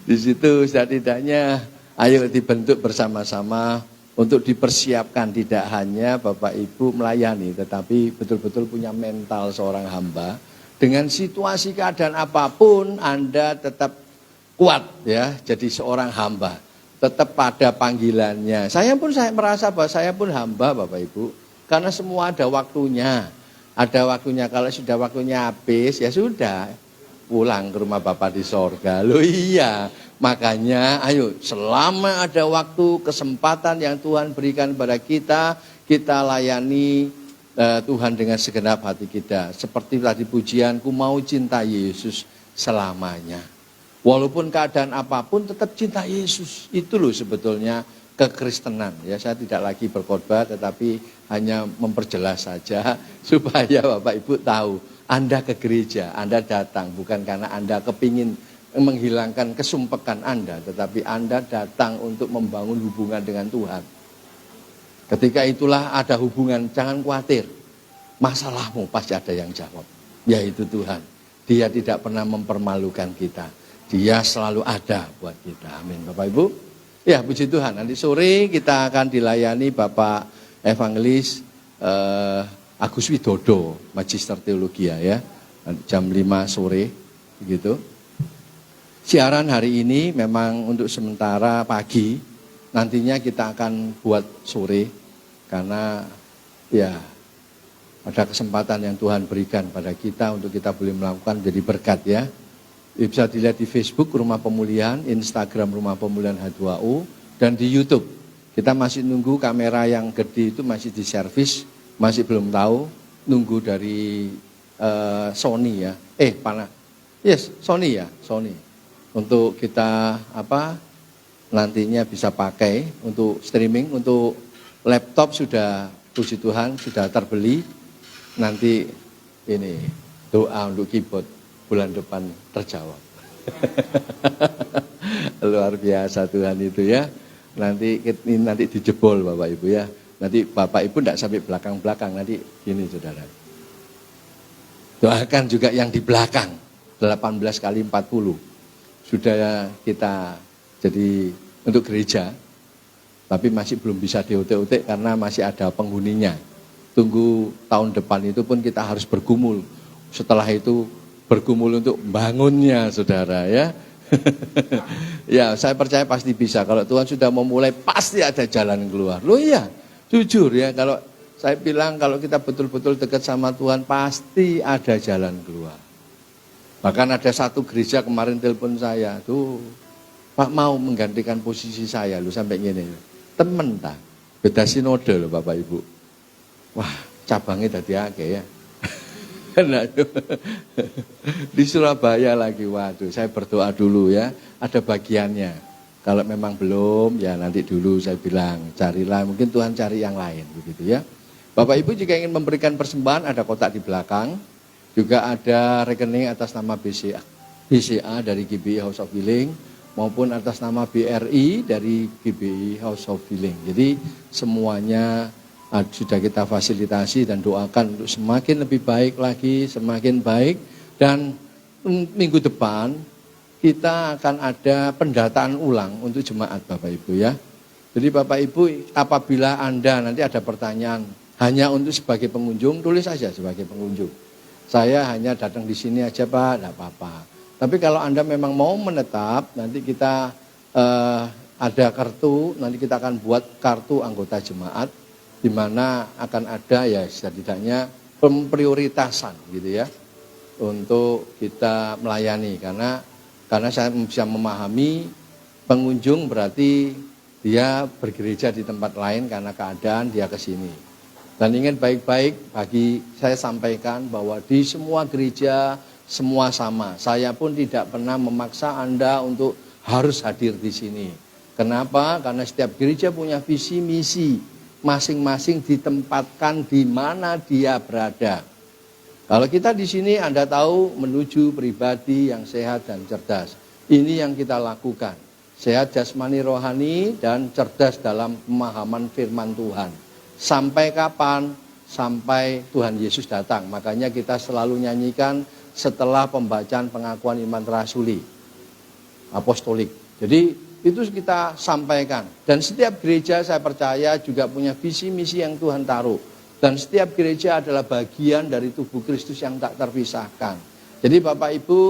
[SPEAKER 6] Di situ setidaknya ayo dibentuk bersama-sama untuk dipersiapkan tidak hanya Bapak Ibu melayani tetapi betul-betul punya mental seorang hamba. Dengan situasi keadaan apapun Anda tetap kuat ya, jadi seorang hamba, tetap pada panggilannya. Saya merasa bahwa saya pun hamba Bapak Ibu, karena semua ada waktunya. Ada waktunya, kalau sudah waktunya habis ya sudah, pulang ke rumah Bapa di sorga. Loh iya, makanya ayo selama ada waktu, kesempatan yang Tuhan berikan kepada kita, kita layani Tuhan dengan segenap hati kita. Seperti tadi pujian, ku mau cinta Yesus selamanya. Walaupun keadaan apapun tetap cinta Yesus. Itu loh sebetulnya kekristenan. Ya, saya tidak lagi berkhotbah tetapi hanya memperjelas saja supaya Bapak Ibu tahu. Anda ke gereja, Anda datang bukan karena Anda kepingin menghilangkan kesumpekan Anda, tetapi Anda datang untuk membangun hubungan dengan Tuhan. Ketika itulah ada hubungan, jangan khawatir. Masalahmu pasti ada yang jawab, yaitu Tuhan. Dia tidak pernah mempermalukan kita. Dia selalu ada buat kita. Amin Bapak Ibu. Ya puji Tuhan. Nanti sore kita akan dilayani Bapak Evangelis Agus Widodo, Magister Teologi ya. Jam 5 sore begitu. Siaran hari ini memang untuk sementara pagi. Nantinya kita akan buat sore. Karena ya ada kesempatan yang Tuhan berikan pada kita untuk kita boleh melakukan jadi berkat ya. Bisa dilihat di Facebook Rumah Pemulihan, Instagram Rumah Pemulihan H2O, dan di YouTube. Kita masih nunggu kamera yang gede itu masih diservis, masih belum tahu. Nunggu dari Sony ya. Sony ya, Sony. Untuk kita nantinya bisa pakai untuk streaming, untuk laptop sudah puji Tuhan sudah terbeli. Nanti ini doa untuk keyboard bulan depan terjawab. Luar biasa Tuhan itu ya. Nanti dijebol Bapak Ibu ya. Nanti Bapak Ibu tidak sampai belakang-belakang. Nanti gini saudara. Doakan juga yang di belakang. 18 kali 40. Sudah kita jadi untuk gereja. Tapi masih belum bisa diutik-utik karena masih ada penghuninya. Tunggu tahun depan itu pun kita harus bergumul. Setelah itu bergumul untuk bangunnya saudara ya. Ya saya percaya pasti bisa. Kalau Tuhan sudah memulai pasti ada jalan keluar. Loh iya jujur ya, kalau saya bilang kalau kita betul-betul dekat sama Tuhan pasti ada jalan keluar. Bahkan ada satu gereja kemarin telepon saya tuh, Pak mau menggantikan posisi saya lu sampai gini. Temen tak beda sinode loh Bapak Ibu. Wah cabangnya tadi akeh ya. Nah, di Surabaya lagi, waduh, saya berdoa dulu ya, ada bagiannya. Kalau memang belum, ya nanti dulu saya bilang, carilah, mungkin Tuhan cari yang lain, begitu ya. Bapak Ibu jika ingin memberikan persembahan, ada kotak di belakang, juga ada rekening atas nama BCA dari GBI House of Healing, maupun atas nama BRI dari GBI House of Healing. Jadi semuanya sudah kita fasilitasi dan doakan untuk semakin lebih baik lagi, semakin baik. Dan minggu depan kita akan ada pendataan ulang untuk jemaat Bapak Ibu ya. Jadi Bapak Ibu apabila Anda nanti ada pertanyaan hanya untuk sebagai pengunjung, tulis saja sebagai pengunjung. Saya hanya datang di sini aja Pak, tidak apa-apa. Tapi kalau Anda memang mau menetap, nanti kita ada kartu, nanti kita akan buat kartu anggota jemaat, di mana akan ada ya setidaknya pemprioritasan gitu ya untuk kita melayani karena saya bisa memahami pengunjung berarti dia bergereja di tempat lain karena keadaan dia ke sini. Dan ingin baik-baik bagi saya sampaikan bahwa di semua gereja semua sama. Saya pun tidak pernah memaksa Anda untuk harus hadir di sini. Kenapa? Karena setiap gereja punya visi misi. Masing-masing ditempatkan di mana dia berada. Kalau kita di sini Anda tahu menuju pribadi yang sehat dan cerdas. Ini yang kita lakukan. Sehat jasmani rohani dan cerdas dalam pemahaman firman Tuhan. Sampai kapan? Sampai Tuhan Yesus datang. Makanya kita selalu nyanyikan setelah pembacaan pengakuan iman rasuli. Apostolik. Jadi itu kita sampaikan. Dan setiap gereja saya percaya juga punya visi misi yang Tuhan taruh. Dan setiap gereja adalah bagian dari tubuh Kristus yang tak terpisahkan. Jadi Bapak Ibu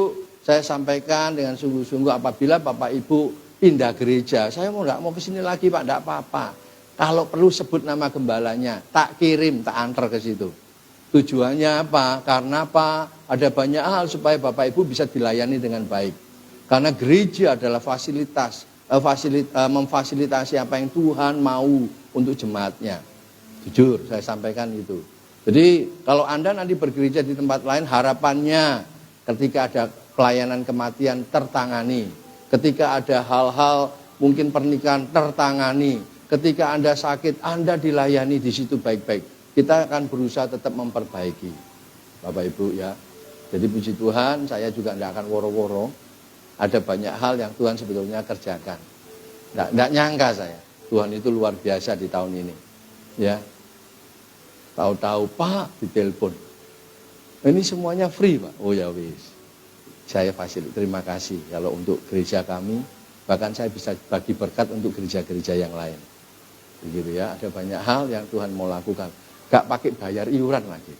[SPEAKER 6] saya sampaikan dengan sungguh-sungguh apabila Bapak Ibu pindah gereja. Saya nggak mau kesini lagi Pak, enggak apa-apa. Kalau perlu sebut nama gembalanya, tak kirim, tak antar ke situ. Tujuannya apa? Karena apa? Ada banyak hal supaya Bapak Ibu bisa dilayani dengan baik. Karena gereja adalah memfasilitasi apa yang Tuhan mau untuk jemaatnya. Jujur saya sampaikan itu. Jadi kalau Anda nanti bergereja di tempat lain, harapannya ketika ada pelayanan kematian tertangani, ketika ada hal-hal mungkin pernikahan tertangani, ketika Anda sakit Anda dilayani di situ baik-baik. Kita akan berusaha tetap memperbaiki Bapak Ibu ya. Jadi puji Tuhan, saya juga tidak akan woro-woro. Ada banyak hal yang Tuhan sebetulnya kerjakan. Tidak nyangka saya, Tuhan itu luar biasa di tahun ini. Ya, tahu-tahu Pak ditelepon. Ini semuanya free Pak. Oh ya wis. Saya terima kasih kalau untuk gereja kami. Bahkan saya bisa bagi berkat untuk gereja-gereja yang lain. Begitu ya, ada banyak hal yang Tuhan mau lakukan. Gak pakai bayar iuran lagi.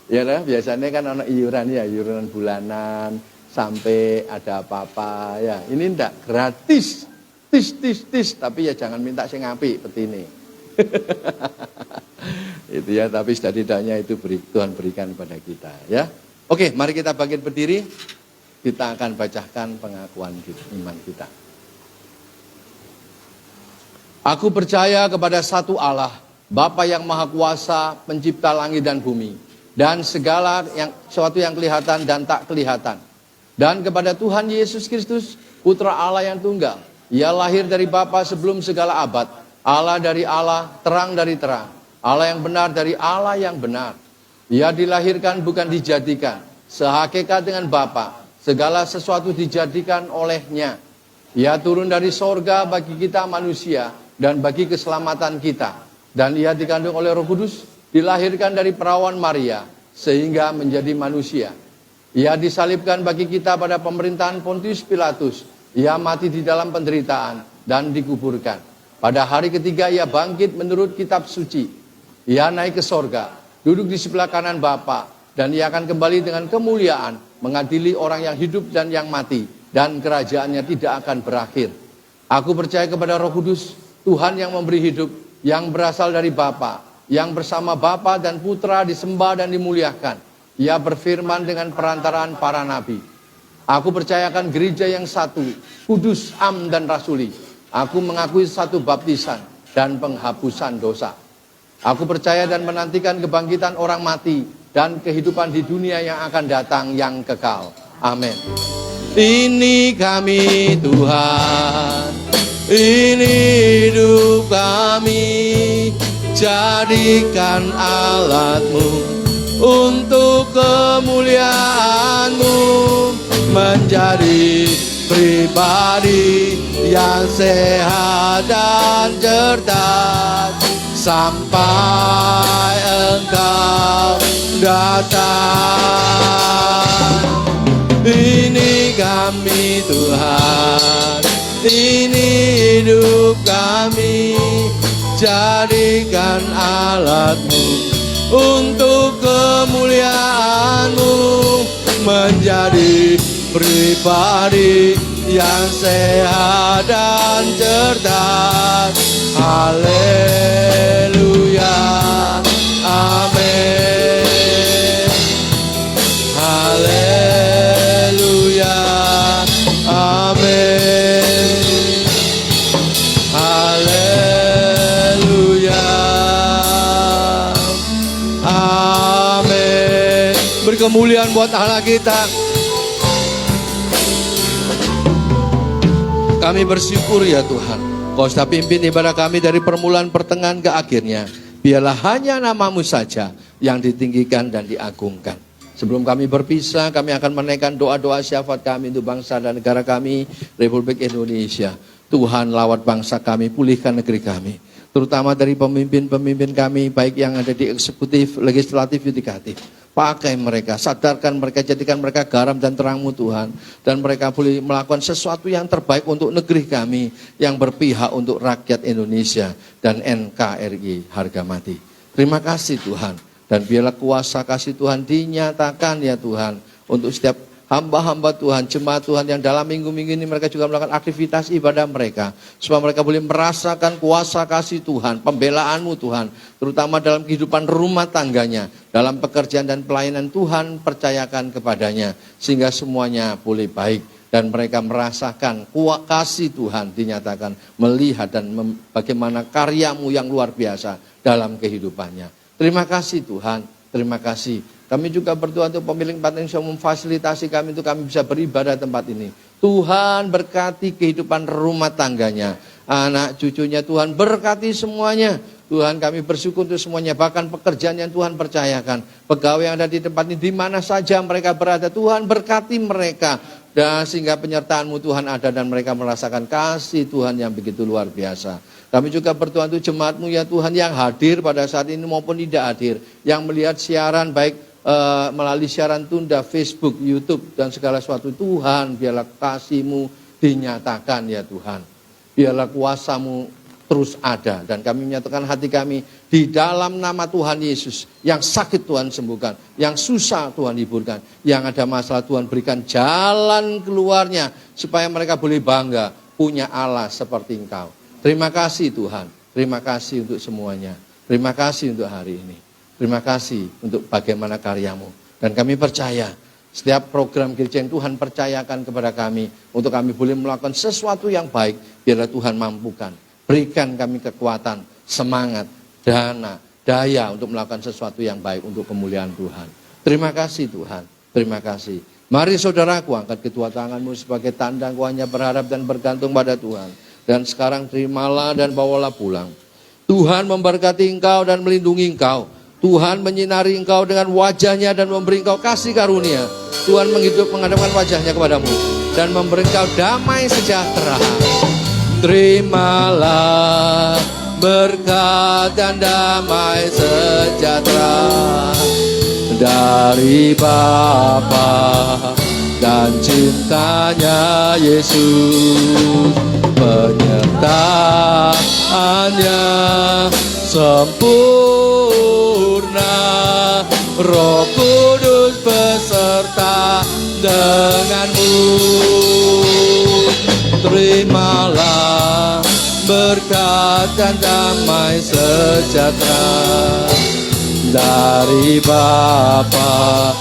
[SPEAKER 6] Ya nah, biasanya kan ada iuran ya, iuran bulanan. Sampai ada apa-apa ya, ini enggak gratis, tis, tapi ya jangan minta sing apik petine. Itu ya, tapi setidaknya itu Tuhan berikan kepada kita ya. Oke, mari kita bangkit berdiri, kita akan bacakan pengakuan iman kita. Aku percaya kepada satu Allah, Bapa yang Maha Kuasa, pencipta langit dan bumi, dan segala sesuatu yang kelihatan dan tak kelihatan. Dan kepada Tuhan Yesus Kristus, Putra Allah yang tunggal. Ia lahir dari Bapa sebelum segala abad. Allah dari Allah, terang dari terang. Allah yang benar dari Allah yang benar. Ia dilahirkan bukan dijadikan. Sehakikat dengan Bapa. Segala sesuatu dijadikan olehnya. Ia turun dari sorga bagi kita manusia dan bagi keselamatan kita. Dan ia dikandung oleh Roh Kudus, dilahirkan dari perawan Maria, sehingga menjadi manusia. Ia disalibkan bagi kita pada pemerintahan Pontius Pilatus. Ia mati di dalam penderitaan dan dikuburkan. Pada hari ketiga ia bangkit menurut kitab suci. Ia naik ke sorga, duduk di sebelah kanan Bapa, dan ia akan kembali dengan kemuliaan, mengadili orang yang hidup dan yang mati, dan kerajaannya tidak akan berakhir. Aku percaya kepada Roh Kudus, Tuhan yang memberi hidup, yang berasal dari Bapa, yang bersama Bapa dan Putra disembah dan dimuliakan. Ia berfirman dengan perantaraan para nabi. Aku percayakan gereja yang satu, kudus, am dan rasuli. Aku mengakui satu baptisan dan penghapusan dosa. Aku percaya dan menantikan kebangkitan orang mati dan kehidupan di dunia yang akan datang yang kekal. Amin. Ini kami Tuhan, ini hidup kami, jadikan alat-Mu untuk kemuliaan-Mu, menjadi pribadi yang sehat dan cerdas sampai Engkau datang. Ini kami Tuhan, ini hidup kami, jadikan alat-Mu untuk kemuliaan-Mu, menjadi pribadi yang sehat dan cerdas. Haleluya, amin. Haleluya, amin. Haleluya, amin. Beri kemuliaan buat Allah kita. Kami bersyukur ya Tuhan, Kau sudah pimpin ibadah kami dari permulaan pertengahan ke akhirnya. Biarlah hanya nama-Mu saja yang ditinggikan dan diagungkan. Sebelum kami berpisah, kami akan menaikkan doa-doa syafaat kami untuk bangsa dan negara kami, Republik Indonesia. Tuhan, lawat bangsa kami, pulihkan negeri kami. Terutama dari pemimpin-pemimpin kami, baik yang ada di eksekutif, legislatif, yudikatif. Pakai mereka, sadarkan mereka, jadikan mereka garam dan terang-Mu Tuhan. Dan mereka boleh melakukan sesuatu yang terbaik untuk negeri kami, yang berpihak untuk rakyat Indonesia dan NKRI harga mati. Terima kasih Tuhan. Dan biarlah kuasa kasih Tuhan dinyatakan ya Tuhan, untuk setiap hamba-hamba Tuhan, jemaat Tuhan yang dalam minggu-minggu ini mereka juga melakukan aktivitas ibadah mereka. Supaya mereka boleh merasakan kuasa kasih Tuhan, pembelaan-Mu Tuhan. Terutama dalam kehidupan rumah tangganya, dalam pekerjaan dan pelayanan Tuhan percayakan kepadanya. Sehingga semuanya boleh baik. Dan mereka merasakan kasih Tuhan dinyatakan, melihat dan bagaimana karya-Mu yang luar biasa dalam kehidupannya. Terima kasih Tuhan, terima kasih. Kami juga berdoa untuk pemilik tempat yang bisa memfasilitasi kami untuk kami bisa beribadah tempat ini. Tuhan berkati kehidupan rumah tangganya, anak cucunya Tuhan berkati semuanya. Tuhan kami bersyukur untuk semuanya, bahkan pekerjaan yang Tuhan percayakan. Pegawai yang ada di tempat ini, di mana saja mereka berada, Tuhan berkati mereka. Dan sehingga penyertaan-Mu Tuhan ada dan mereka merasakan kasih Tuhan yang begitu luar biasa. Kami juga berdoa untuk jemaat-Mu ya Tuhan yang hadir pada saat ini maupun tidak hadir. Yang melihat siaran baik melalui siaran tunda, Facebook, YouTube dan segala sesuatu. Tuhan biarlah kasih-Mu dinyatakan ya Tuhan. Biarlah kuasa-Mu terus ada. Dan kami menyatakan hati kami di dalam nama Tuhan Yesus. Yang sakit Tuhan sembuhkan, yang susah Tuhan hiburkan, yang ada masalah Tuhan berikan jalan keluarnya. Supaya mereka boleh bangga punya Allah seperti Engkau. Terima kasih Tuhan, terima kasih untuk semuanya. Terima kasih untuk hari ini. Terima kasih untuk bagaimana karya-Mu. Dan kami percaya setiap program gereja yang Tuhan percayakan kepada kami, untuk kami boleh melakukan sesuatu yang baik, biarlah Tuhan mampukan. Berikan kami kekuatan, semangat, dana, daya untuk melakukan sesuatu yang baik untuk kemuliaan Tuhan. Terima kasih Tuhan, terima kasih. Mari saudaraku angkat kedua tanganmu sebagai tanda engkau hanya berharap dan bergantung pada Tuhan. Dan sekarang terimalah dan bawalah pulang. Tuhan memberkati engkau dan melindungi engkau. Tuhan menyinari engkau dengan wajahnya dan memberi engkau kasih karunia. Tuhan menghadapkan wajahnya kepadamu dan memberi engkau damai sejahtera. Terimalah berkat dan damai sejahtera dari Bapa dan cintanya Yesus, penyertaannya sempurna, Roh Kudus beserta denganmu. Terimalah berkat dan damai sejahtera dari Bapa